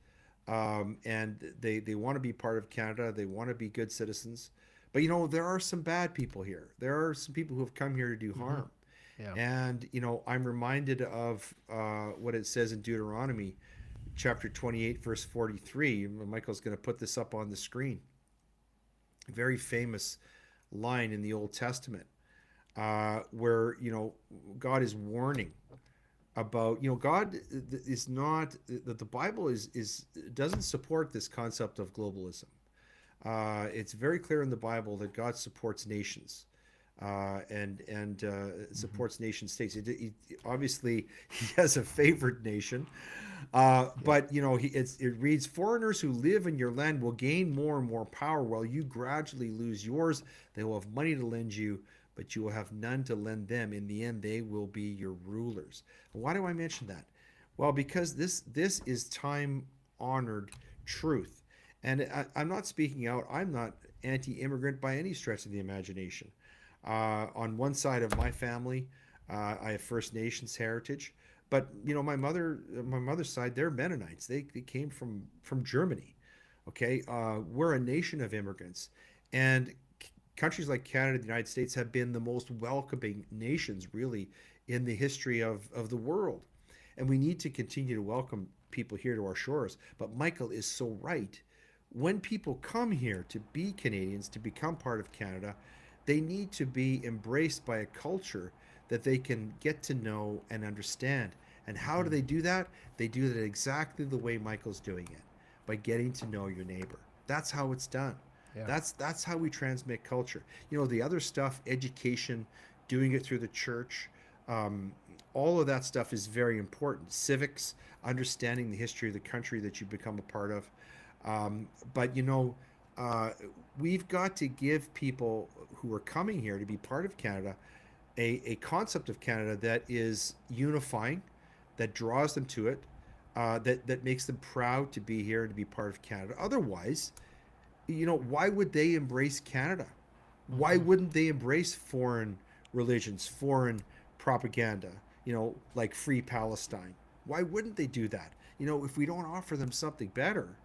and they want to be part of Canada. They want to be good citizens. But there are some bad people here. There are some people who have come here to do Hmm. harm. Yeah. And I'm reminded of what it says in Deuteronomy chapter 28, verse 43. Michael's going to put this up on the screen. A very famous line in the Old Testament, where God is warning about, God is not, that the Bible is doesn't support this concept of globalism. It's very clear in the Bible that God supports nations, and Mm-hmm. supports nation states. Obviously, he has a favored nation, Yeah. but it reads, "Foreigners who live in your land will gain more and more power, while you gradually lose yours. They will have money to lend you, but you will have none to lend them. In the end, they will be your rulers." Why do I mention that? Well, because this is time honored truth. And I'm not speaking out. I'm not anti-immigrant by any stretch of the imagination. On one side of my family, I have First Nations heritage, but my mother's side, they're Mennonites. They came from Germany. Okay, we're a nation of immigrants, and countries like Canada, the United States, have been the most welcoming nations, really, in the history of the world. And we need to continue to welcome people here to our shores. But Michael is so right. When people come here to be Canadians, to become part of Canada, they need to be embraced by a culture that they can get to know and understand. And how do Mm-hmm. they do that? They do that exactly the way Michael's doing it, by getting to know your neighbor. That's how it's done. Yeah. That's how we transmit culture. The other stuff, education, doing it through the church, um, all of that stuff is very important. Civics, understanding the history of the country that you become a part of. But uh, we've got to give people who are coming here to be part of Canada a concept of Canada that is unifying, that draws them to it, that makes them proud to be here and to be part of Canada. Otherwise, why would they embrace Canada? Why Mm-hmm. wouldn't they embrace foreign religions, foreign propaganda, like Free Palestine? Why wouldn't they do that? If we don't offer them something better,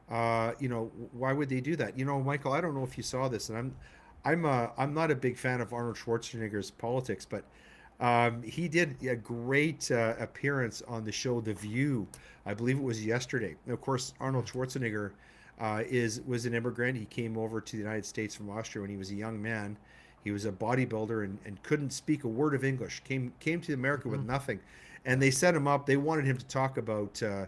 why would they do that? Michael, I don't know if you saw this, and I'm not a big fan of Arnold Schwarzenegger's politics, but he did a great appearance on the show The View. I believe it was yesterday. And of course, Arnold Schwarzenegger is was an immigrant. He came over to the United States from Austria when he was a young man. He was a bodybuilder and couldn't speak a word of English. Came to America Mm-hmm. with nothing, and they set him up. They wanted him to talk about to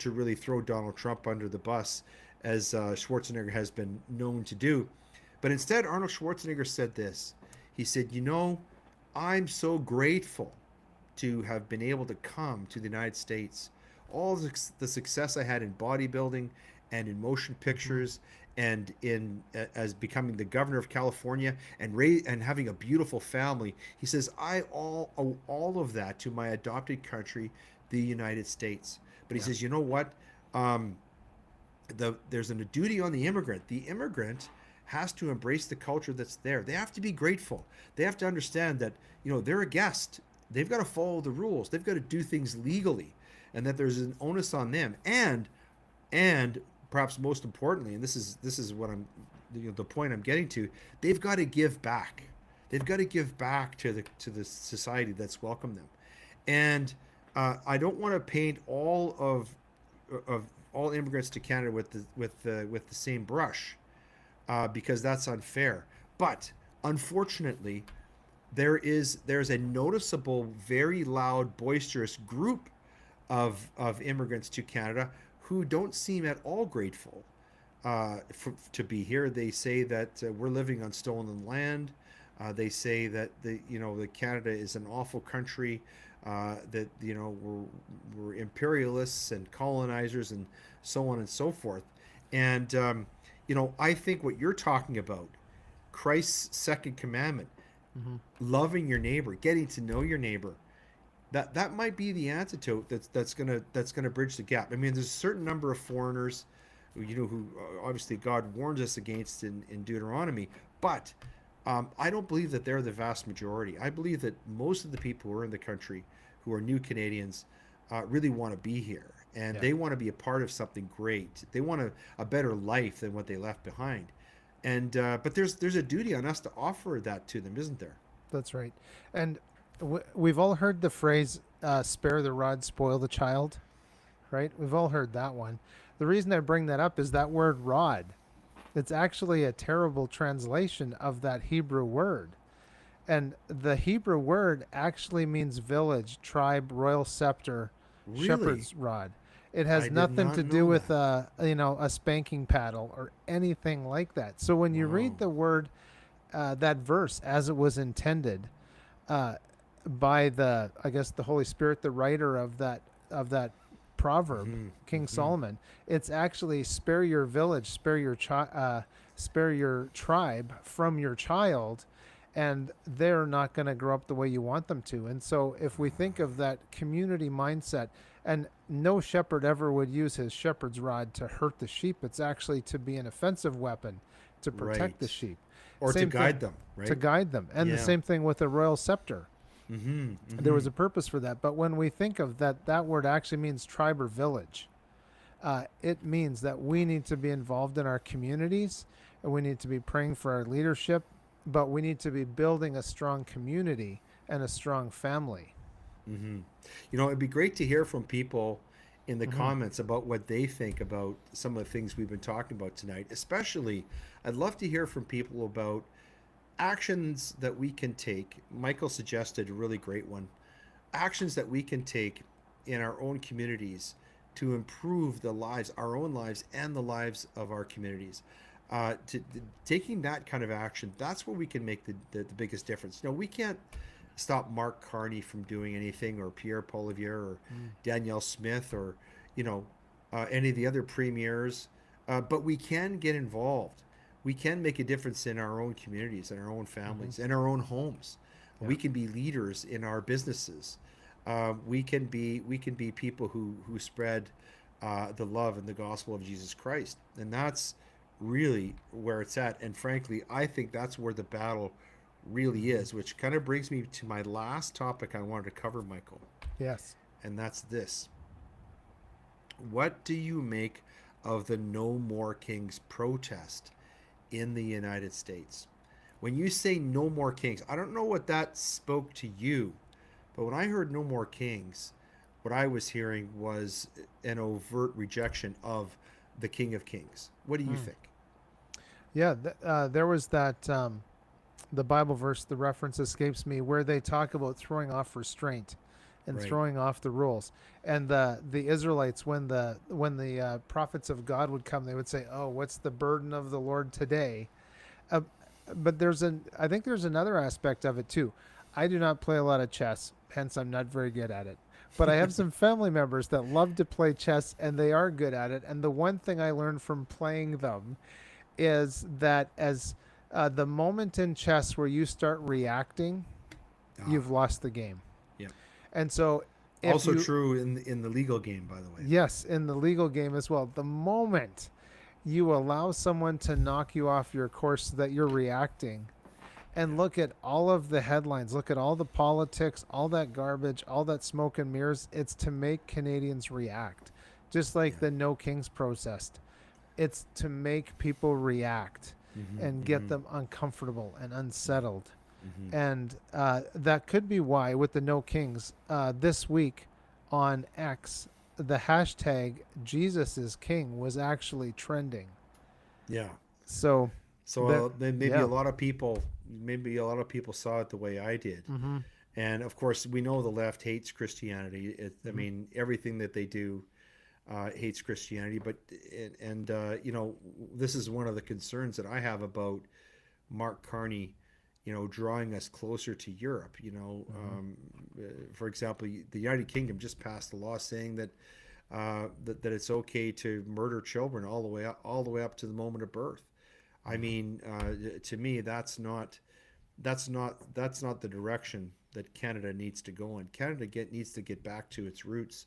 really throw Donald Trump under the bus, as Schwarzenegger has been known to do. But instead, Arnold Schwarzenegger said this. He said, I'm so grateful to have been able to come to the United States. All the success I had in bodybuilding and in motion Mm-hmm. pictures and in as becoming the governor of California and and having a beautiful family. He says I all owe all of that to my adopted country, the United States. But he Yeah. says, you know what? Um, there's a duty on the immigrant. The immigrant has to embrace the culture that's there. They have to be grateful. They have to understand that they're a guest. They've got to follow the rules. They've got to do things legally, and that there's an onus on them. And perhaps most importantly, and this is what I'm the point I'm getting to. They've got to give back. They've got to give back to the society that's welcomed them. And I don't want to paint of all immigrants to Canada with the same brush, because that's unfair. But unfortunately, there's a noticeable, very loud, boisterous group of immigrants to Canada who don't seem at all grateful to be here. They say that we're living on stolen land. They say that that Canada is an awful country. That we're imperialists and colonizers and so on and so forth. And I think what you're talking about, Christ's second commandment, Mm-hmm. loving your neighbor, getting to know your neighbor, that might be the antidote that's gonna bridge the gap. I mean, there's a certain number of foreigners who obviously God warns us against in Deuteronomy, but I don't believe that they're the vast majority. I believe that most of the people who are in the country who are new Canadians really want to be here, and Yeah. they want to be a part of something great. They want a better life than what they left behind. And but there's a duty on us to offer that to them, isn't there? That's right. And we've all heard the phrase "spare the rod, spoil the child." Right? We've all heard that one. The reason I bring that up is that word "rod." It's actually a terrible translation of that Hebrew word. And the Hebrew word actually means village, tribe, royal scepter, Really? shepherd's rod. It I has did nothing not to do know with that. a spanking paddle or anything like that. So when you Wow. read the word, that verse as it was intended, uh, by the, I guess, the Holy Spirit, the writer of that proverb, Mm-hmm. King Mm-hmm. Solomon, it's actually spare your village, spare your tribe from your child, and they're not going to grow up the way you want them to. And so, if we think of that community mindset, and no shepherd ever would use his shepherd's rod to hurt the sheep, it's actually to be an offensive weapon to protect the Right. sheep. Or to Same thing, guide them, to right? guide them. And the Yeah. same thing with a royal scepter. Mm-hmm. There Mm-hmm. was a purpose for that. But when we think of that, that word actually means tribe or village. It means that we need to be involved in our communities, and we need to be praying for our leadership, but we need to be building a strong community and a strong family. Mm-hmm. It'd be great to hear from people in the Mm-hmm. comments about what they think about some of the things we've been talking about tonight. Especially, I'd love to hear from people about actions that we can take. Michael suggested a really great one. Actions that we can take in our own communities to improve the lives, our own lives, and the lives of our communities. Taking that kind of action, that's where we can make the biggest difference. We can't stop Mark Carney from doing anything, or Pierre Poilievre, or Mm. Danielle Smith, or you know any of the other premiers. But we can get involved. We can make a difference in our own communities, and our own Mm-hmm. families, and our own homes. Yeah. We can be leaders in our businesses. We can be people who spread the love and the gospel of Jesus Christ, and that's really where it's at. And frankly, I think that's where the battle really Mm-hmm. is, which kind of brings me to my last topic I wanted to cover, Michael, Yes. and that's this. What do you make of the No More Kings protest in the United States? When you say No More Kings, I don't know what that spoke to you, but when I heard No More Kings, what I was hearing was an overt rejection of the King of Kings. What do you Mm. think? Yeah. There was that, the Bible verse, the reference escapes me, where they talk about throwing off restraint and Right. throwing off the rules. And the Israelites, when the prophets of God would come, they would say, "Oh, what's the burden of the Lord today?" Uh, but I think there's another aspect of it too. I do not play a lot of chess, hence I'm not very good at it. But I have some family members that love to play chess, and they are good at it. And the one thing I learned from playing them is that, as the moment in chess where you start reacting, Ah, you've lost the game. yep. And so, if Also you, true in the legal game, by the way. yes, in the legal game as well, the moment you allow someone to knock you off your course so that you're reacting, and Yeah. look at all of the headlines, look at all the politics, all that garbage, all that smoke and mirrors, it's to make Canadians react. Just like Yeah. the No Kings protest, it's to make people react Mm-hmm. and get Mm-hmm. them uncomfortable and unsettled. Mm-hmm. And that could be why, with the No Kings, this week on X, the hashtag Jesus is King was actually trending. Yeah. So that, So then maybe a yeah. lot of people, saw it the way I did. Mm-hmm. And of course, we know the left hates Christianity. I Mm-hmm. mean, everything that they do hates Christianity. But and this is one of the concerns that I have about Mark Carney, drawing us closer to Europe. Mm-hmm. For example, the United Kingdom just passed a law saying that it's okay to murder children all the way up to the moment of birth. I Mm-hmm. mean, to me, that's not the direction that Canada needs to go in. Needs to get back to its roots,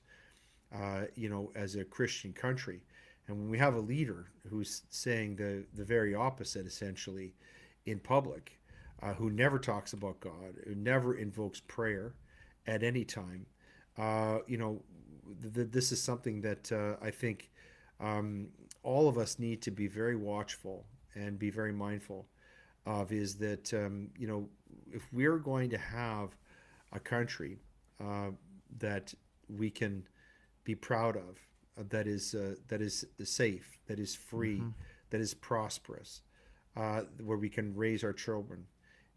as a Christian country. And when we have a leader who's saying the very opposite, essentially, in public, who never talks about God, who never invokes prayer at any time, this is something that I think um, all of us need to be very watchful and be very mindful of. Is that if we're going to have a country uh, that we can be proud of, that is safe, that is Mm-hmm. free, that is prosperous, where we can raise our children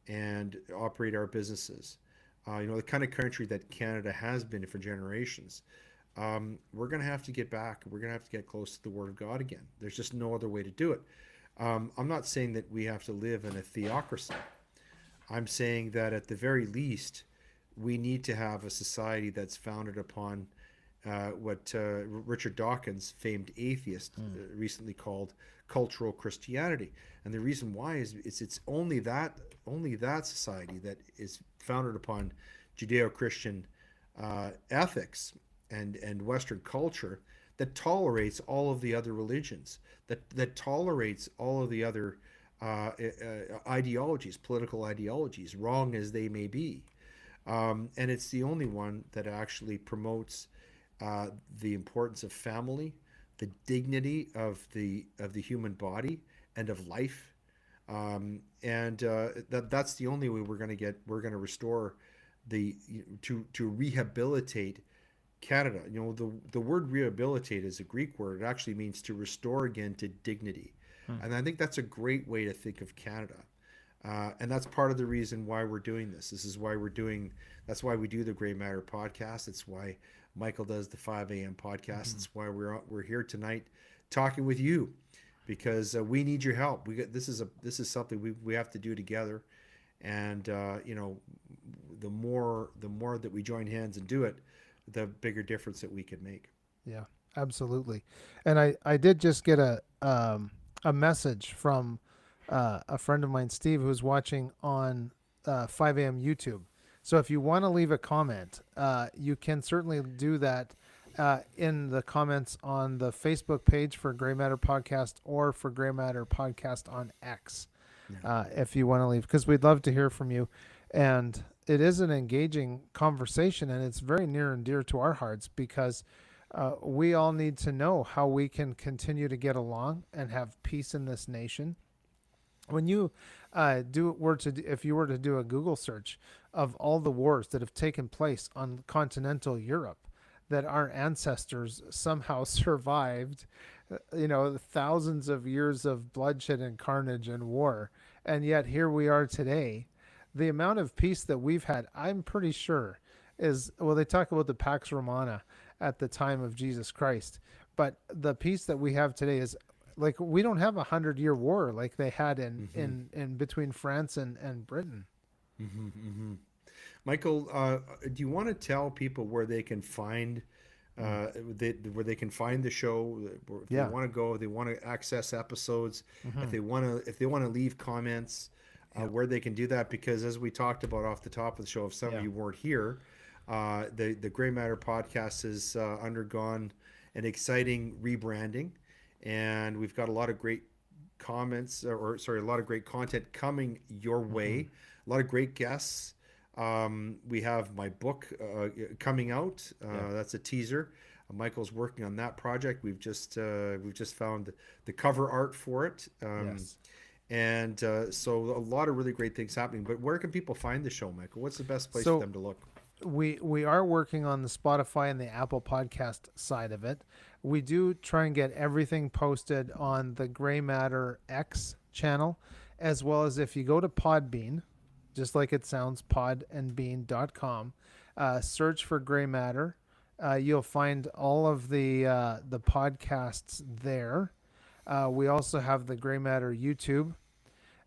and operate our businesses. The kind of country that Canada has been for generations. we're going to have to get back. We're going to have to get close to the Word of God again. There's just no other way to do it. I'm not saying that we have to live in a theocracy. I'm saying that at the very least, we need to have a society that's founded upon what Richard Dawkins, famed atheist, recently called cultural Christianity. And the reason why is it's only that society that is founded upon Judeo-Christian ethics and Western culture that tolerates all of the other religions, that tolerates all of the other ideologies, political ideologies, wrong as they may be. And it's the only one that actually promotes the importance of family, the dignity of the human body and of life, that's the only way we're going to restore to rehabilitate Canada. The word rehabilitate is a Greek word. It actually means to restore again to dignity. And I think that's a great way to think of Canada. And that's part of the reason why we're doing this. That's why we do the Gray Matter podcast. It's why Michael does the 5 a.m. podcast. It's why we're here tonight talking with you, because we need your help. This is something we have to do together. And the more that we join hands and do it, the bigger difference that we can make. Yeah, absolutely. And I did just get a message from a friend of mine, Steve, who's watching on 5 a.m. YouTube. So if you want to leave a comment, you can certainly do that in the comments on the Facebook page for Gray Matter Podcast or for Gray Matter Podcast on X. If you want to leave, because we'd love to hear from you. And it is an engaging conversation, and it's very near and dear to our hearts, because we all need to know how we can continue to get along and have peace in this nation. When you if you were to do a Google search of all the wars that have taken place on continental Europe, that our ancestors somehow survived, thousands of years of bloodshed and carnage and war, and yet here we are today. The amount of peace that we've had, I'm pretty sure, they talk about the Pax Romana at the time of Jesus Christ, but the peace that we have today is like, we don't have 100-year war like they had in between France and Britain. Michael, do you want to tell people where they can find the show? If they want to go, if they want to access episodes, if they want to leave comments, where they can do that, because as we talked about off the top of the show, if some of you weren't here, the Gray Matter podcast has undergone an exciting rebranding, and we've got a lot of great a lot of great content coming your way. A lot of great guests. We have my book coming out. That's a teaser. Michael's working on that project. We've just found the cover art for it. And so a lot of really great things happening. But where can people find the show, Michael? What's the best place for them to look? We are working on the Spotify and the Apple podcast side of it. We do try and get everything posted on the Gray Matter X channel, as well as if you go to Podbean, just like it sounds, podandbean.com, search for Gray Matter. You'll find all of the podcasts there. We also have the Gray Matter YouTube,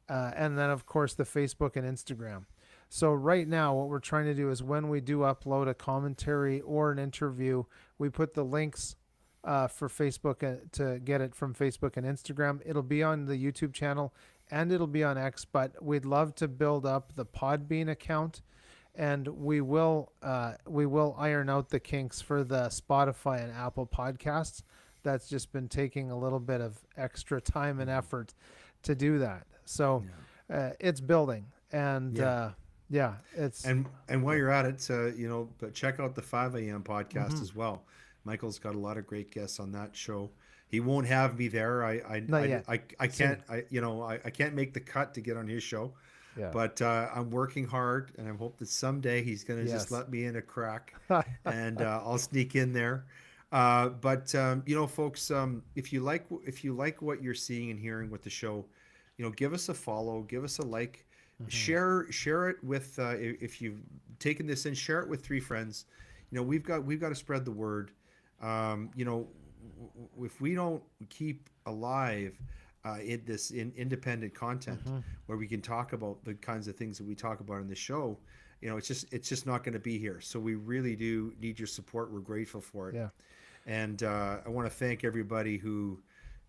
and then, of course, the Facebook and Instagram. So right now, what we're trying to do is when we do upload a commentary or an interview, we put the links for Facebook to get it from Facebook and Instagram. It'll be on the YouTube channel and it'll be on X, but we'd love to build up the Podbean account, and we will iron out the kinks for the Spotify and Apple podcasts. That's just been taking a little bit of extra time and effort to do that. So it's building, and it's and while you're at it, but check out the 5 a.m. podcast as well. Michael's got a lot of great guests on that show. He won't have me there. I can't make the cut to get on his show. Yeah. But I'm working hard, and I hope that someday he's going to just let me in a crack, and I'll sneak in there. But folks, if you like what you're seeing and hearing with the show, give us a follow, give us a like, share it with if you've taken this in, share it with 3 friends. We've got to spread the word. You know, if we don't keep alive in independent content Hmm. where we can talk about the kinds of things that we talk about in the show, you know, it's just not going to be here. So we really do need your support. We're grateful for it, Yeah. and I want to thank everybody who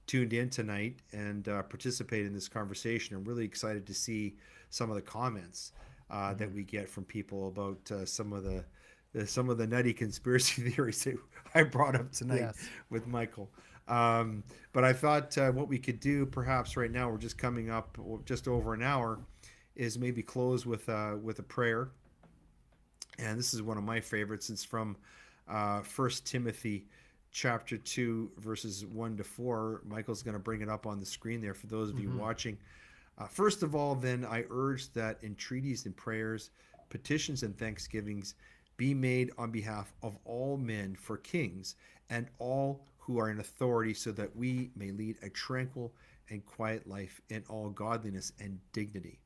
tuned in tonight and participated in this conversation. I'm really excited to see some of the comments that Hmm. we get from people about some of the nutty conspiracy theories that I brought up tonight Yes. with Michael. Um, but I thought what we could do, perhaps right now, we're just coming up just over an hour, is maybe close with a prayer. And this is one of my favorites. It's from First Timothy chapter 2 verses 1 to 4. Michael's going to bring it up on the screen there for those of you Hmm. watching. First of all, then, I urge that entreaties and prayers, petitions and thanksgivings be made on behalf of all men for kings and all who are in authority, so that we may lead a tranquil and quiet life in all godliness and dignity.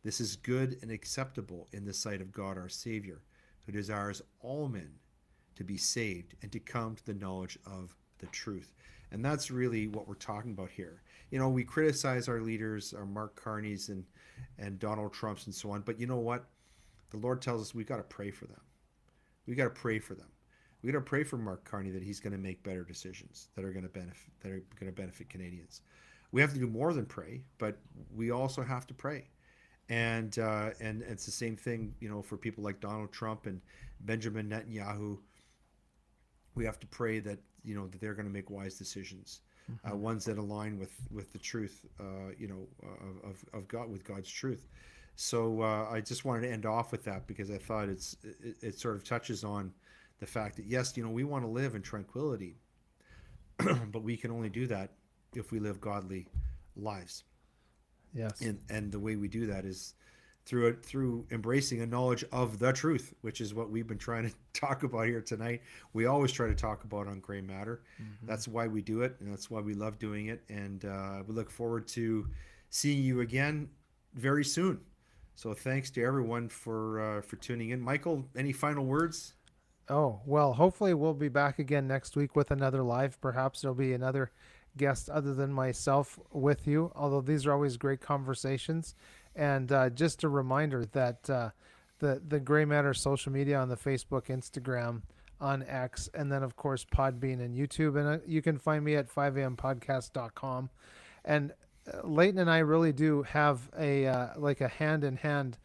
This is good and acceptable in the sight of God our Savior, who desires all men to be saved and to come to the knowledge of the truth. And that's really what we're talking about here. You know, we criticize our leaders, our Mark Carneys and Donald Trumps and so on, but you know what? The Lord tells us we got to pray for them. We got to pray for them. We got to pray for Mark Carney that he's going to make better decisions that are going to benefit Canadians. We have to do more than pray, but we also have to pray. And it's the same thing, you know, for people like Donald Trump and Benjamin Netanyahu. We have to pray that, you know, that they're going to make wise decisions, Hmm. ones that align with the truth, you know, of God, with God's truth. So I just wanted to end off with that because I thought it sort of touches on the fact that yes, you know, we want to live in tranquility, but we can only do that if we live godly lives. Yes. And the way we do that is through embracing a knowledge of the truth, which is what we've been trying to talk about here tonight. We always try to talk about on Gray Matter. Hmm. That's why we do it, and that's why we love doing it. And we look forward to seeing you again very soon. So thanks to everyone for tuning in. Michael, any final words? Oh, well, hopefully we'll be back again next week with another live. Perhaps there'll be another guest other than myself with you, although these are always great conversations. And just a reminder that the Gray Matter social media on the Facebook, Instagram, on X, and then, of course, Podbean and YouTube. And you can find me at 5ampodcast.com. And Leighton and I really do have a like a hand in hand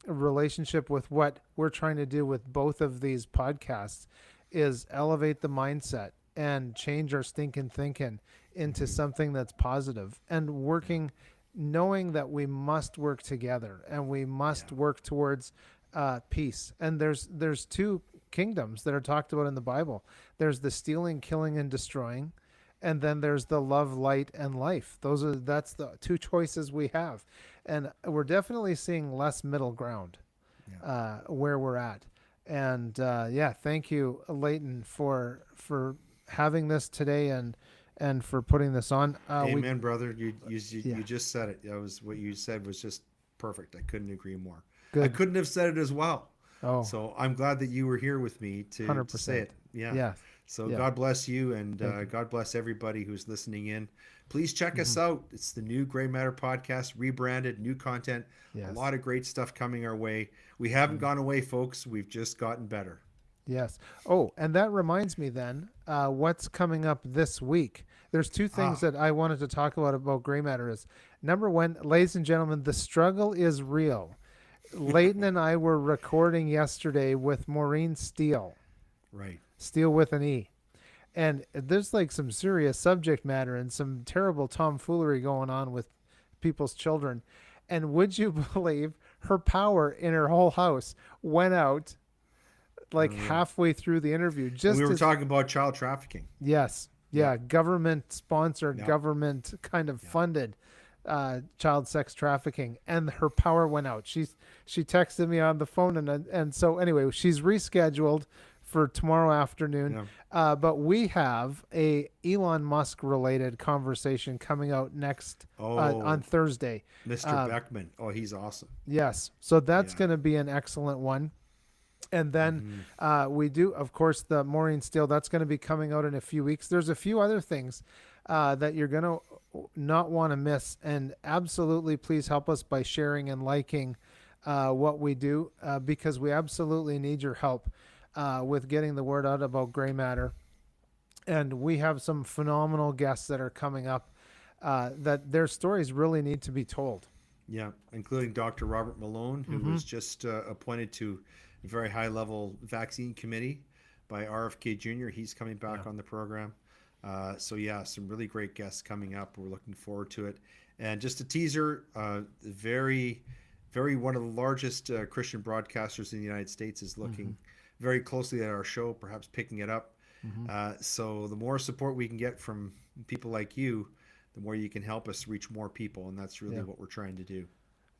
relationship with what we're trying to do with both of these podcasts is elevate the mindset and change our stinking thinking into Mm-hmm. something that's positive and Yeah, working, knowing that we must work together and we yeah, must work towards peace. And there's two kingdoms that are talked about in the Bible. There's the stealing, killing, and destroying, and then there's the love, light, and life. That's the two choices we have, and we're definitely seeing less middle ground yeah. where we're at. And yeah, thank you, Leighton, for having this today and for putting this on. We Amen, brother. You Yeah, just said it. That was what you said was just perfect. I couldn't agree more. I good. couldn't have said it as well. Oh, So I'm glad that you were here with me to say 100%. it. Yeah. Yeah, So yeah. God bless you, and Thank you. God bless everybody who's listening in. Please check Hmm. us out. It's the new Gray Matter podcast, rebranded, new content, a Yes. lot of great stuff coming our way. We haven't gone away, folks. We've just gotten better. Yes. Oh, and that reminds me then, what's coming up this week? There's two things Ah, that I wanted to talk about Gray Matter is number one, ladies and gentlemen, the struggle is real. Leighton and I were recording yesterday with Maureen Steele, right. Steele with an E. And there's like some serious subject matter and some terrible tomfoolery going on with people's children. And would you believe her power in her whole house went out like Unreal. halfway through the interview? And we Just were as talking about child trafficking. Yes. Yeah. Yeah. Government sponsored, Yeah. government kind of Yeah. funded child sex trafficking, and her power went out. She texted me on the phone, and so anyway, she's rescheduled for tomorrow afternoon. Yeah. But we have a Elon Musk related conversation coming out next on Oh, Thursday. Mr. Uh, Beckman. Oh, he's awesome. yes, so that's Yeah. going to be an excellent one. And then Hmm. we do, of course, the Maureen Steele. That's going to be coming out in a few weeks. There's a few other things that you're going to not want to miss. And absolutely, please help us by sharing and liking what we do because we absolutely need your help with getting the word out about gray matter. And we have some phenomenal guests that are coming up that their stories really need to be told. Yeah, including Dr. Robert Malone, who Mm-hmm. was just appointed to a very high level vaccine committee by RFK Jr. He's coming Yeah. back on the program. So, yeah, some really great guests coming up. We're looking forward to it. And just a teaser, very one of the largest Christian broadcasters in the United States is Mm-hmm. looking very closely at our show, perhaps picking it up. Mm-hmm. So, the more support we can get from people like you, the more you can help us reach more people. And that's really Yeah. what we're trying to do.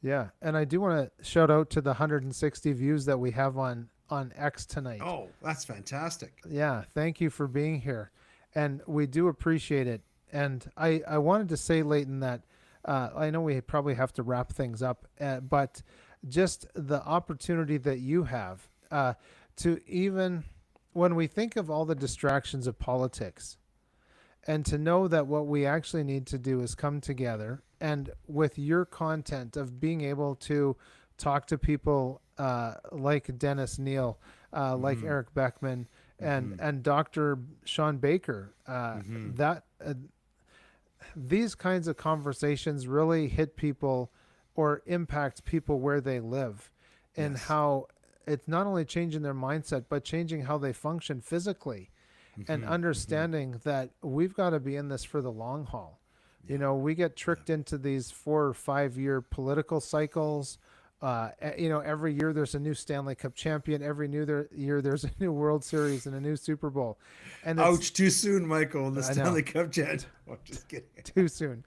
Yeah. And I do want to shout out to the 160 views that we have on X tonight. Oh, that's fantastic. Yeah. Thank you for being here. And we do appreciate it. And I wanted to say, Leighton, that I know we probably have to wrap things up, but just the opportunity that you have to even, when we think of all the distractions of politics, and to know that what we actually need to do is come together and with your content of being able to talk to people like Dennis Neal, like Mm-hmm. Eric Beckman, Mm-hmm. and Dr. Sean Baker, Mm-hmm. that these kinds of conversations really hit people or impact people where they live, and Yes. how it's not only changing their mindset but changing how they function physically, and Mm-hmm. Mm-hmm. understanding that we've got to be in this for the long haul. You Yeah. know, we get Yeah. tricked into these 4 or 5 year political cycles. Every year there's a new Stanley Cup champion. Every year there's a new World Series and a new Super Bowl, and it's Ouch! Too soon, Michael. In the I know Stanley Cup chat. Oh, just kidding. too soon.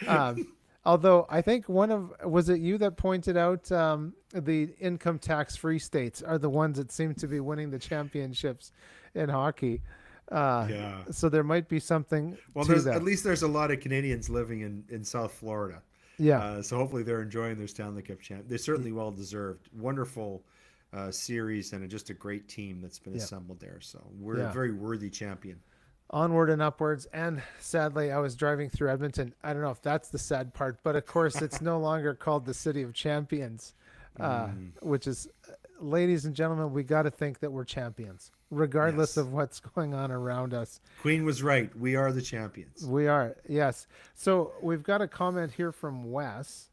Um, Although I think was it you that pointed out the income tax free states are the ones that seem to be winning the championships in hockey. Uh, Yeah. so there might be something Well, to there's that. at least there's a lot of Canadians living in South Florida, Yeah, so hopefully they're enjoying their Stanley Cup champ. They're certainly well deserved. Wonderful series and just a great team that's been yeah, assembled there. So we're a yeah. very worthy champion. Onward and upwards. And sadly, I was driving through Edmonton. I don't know if that's the sad part, but of course, it's no longer called the City of Champions, Mm, which is, ladies and gentlemen, we got to think that we're champions, regardless yes. of what's going on around us. Queen was right. We are the champions. We are, yes. So we've got a comment here from Wes.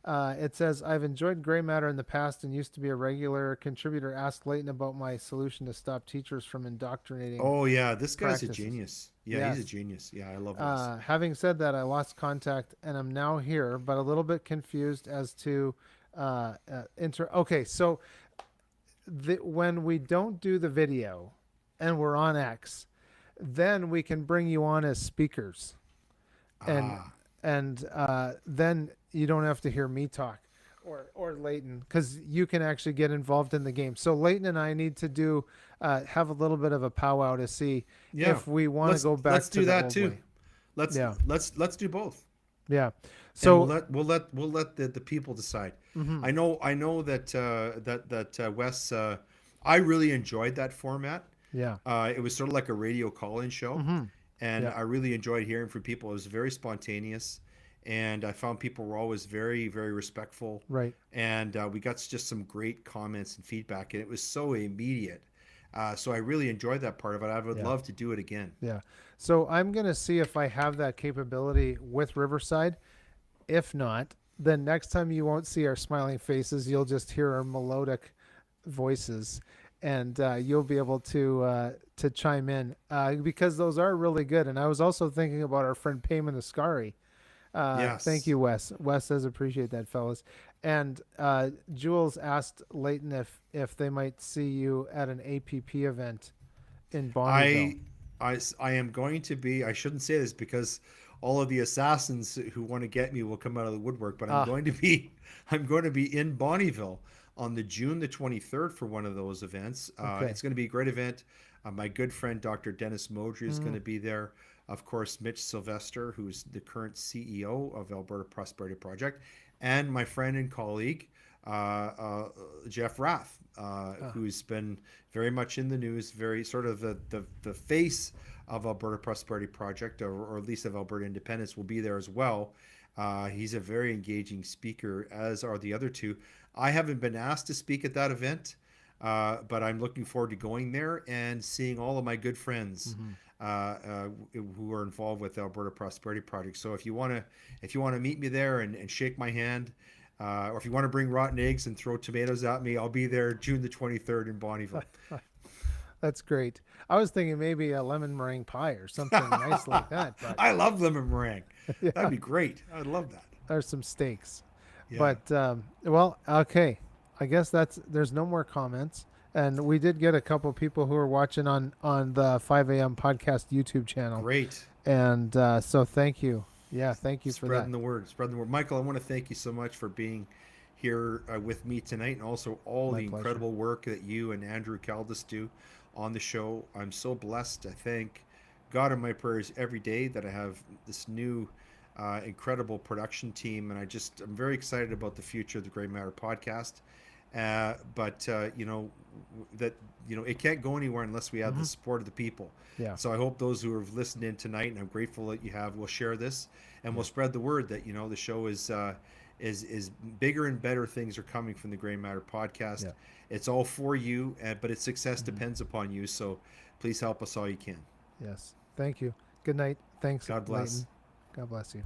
It says, I've enjoyed gray matter in the past and used to be a regular contributor. Ask Leighton about my solution to stop teachers from indoctrinating Oh yeah, this guy's a practices. genius. Yeah, he's a Yes. genius. Yeah, I love Wes. Having said that, I lost contact and I'm now here, but a little bit confused as to Okay, so when we don't do the video and we're on X, then we can bring you on as speakers, and Ah, then you don't have to hear me talk or Leighton, because you can actually get involved in the game. So Leighton and I need to do have a little bit of a powwow to see yeah. if we want to Let's go back let's to do the that old too. way. Let's Yeah, let's do both. yeah. And we'll So let the people decide. mhm, I know that Wes. I really enjoyed that format. yeah, It was sort of like a radio call-in show, hmm, and yeah, I really enjoyed hearing from people. It was very spontaneous, and I found people were always very very respectful, right, and we got just some great comments and feedback, and it was so immediate. So I really enjoyed that part of it. I would yeah, love to do it again. yeah. So I'm gonna see if I have that capability with Riverside. If not, then next time you won't see our smiling faces. You'll just hear our melodic voices, and you'll be able to chime in because those are really good. And I was also thinking about our friend Payman Ascari. Thank Yes. you, Wes. Wes says appreciate that, fellas. And Jules asked Leighton if they might see you at an APP event in Bonneville. I, I am going to be. I shouldn't say this because all of the assassins who want to get me will come out of the woodwork. But I'm Ah, going to be. I'm going to be in Bonneville on the June the 23rd for one of those events. okay. It's going to be a great event. My good friend Dr. Dennis Modry is going Mm, to be there. Of course, Mitch Sylvester, who's the current CEO of Alberta Prosperity Project, and my friend and colleague, Jeff Rath, Ah, who's been very much in the news, very sort of the face of Alberta Prosperity Project, or at least of Alberta Independence, will be there as well. He's a very engaging speaker, as are the other two. I haven't been asked to speak at that event, but I'm looking forward to going there and seeing all of my good friends mhm. who are involved with the Alberta Prosperity Project. So if you want to meet me there and shake my hand, or if you want to bring rotten eggs and throw tomatoes at me, I'll be there June the 23rd in Bonnyville. That's great. I was thinking maybe a lemon meringue pie or something nice like that, but I love lemon meringue. That'd yeah, be great. I'd love that. there's some steaks. Yeah. But well, okay. I guess there's no more comments. And we did get a couple people who are watching on the 5 a.m. podcast YouTube channel. Great. And so thank you. Yeah, thank you for that. Spreading the word. Spreading the word. Michael, I want to thank you so much for being here with me tonight, and also all My the pleasure. incredible work that you and Andrew Caldas do on the show. I'm so blessed. I thank God in my prayers every day that I have this new incredible production team, and I'm very excited about the future of the Gray Matter podcast. But that it can't go anywhere unless we have the Hmm. support of the people. Yeah. So I hope those who have listened in tonight, and I'm grateful that you have, will share this, and Yeah. we'll spread the word that the show is bigger and better things are coming from the Gray Matter podcast. Yeah. It's all for you, but its success Hmm. depends upon you. So please help us all you can. Yes. Thank you. Good night. Thanks, God bless. Leighton. God bless you.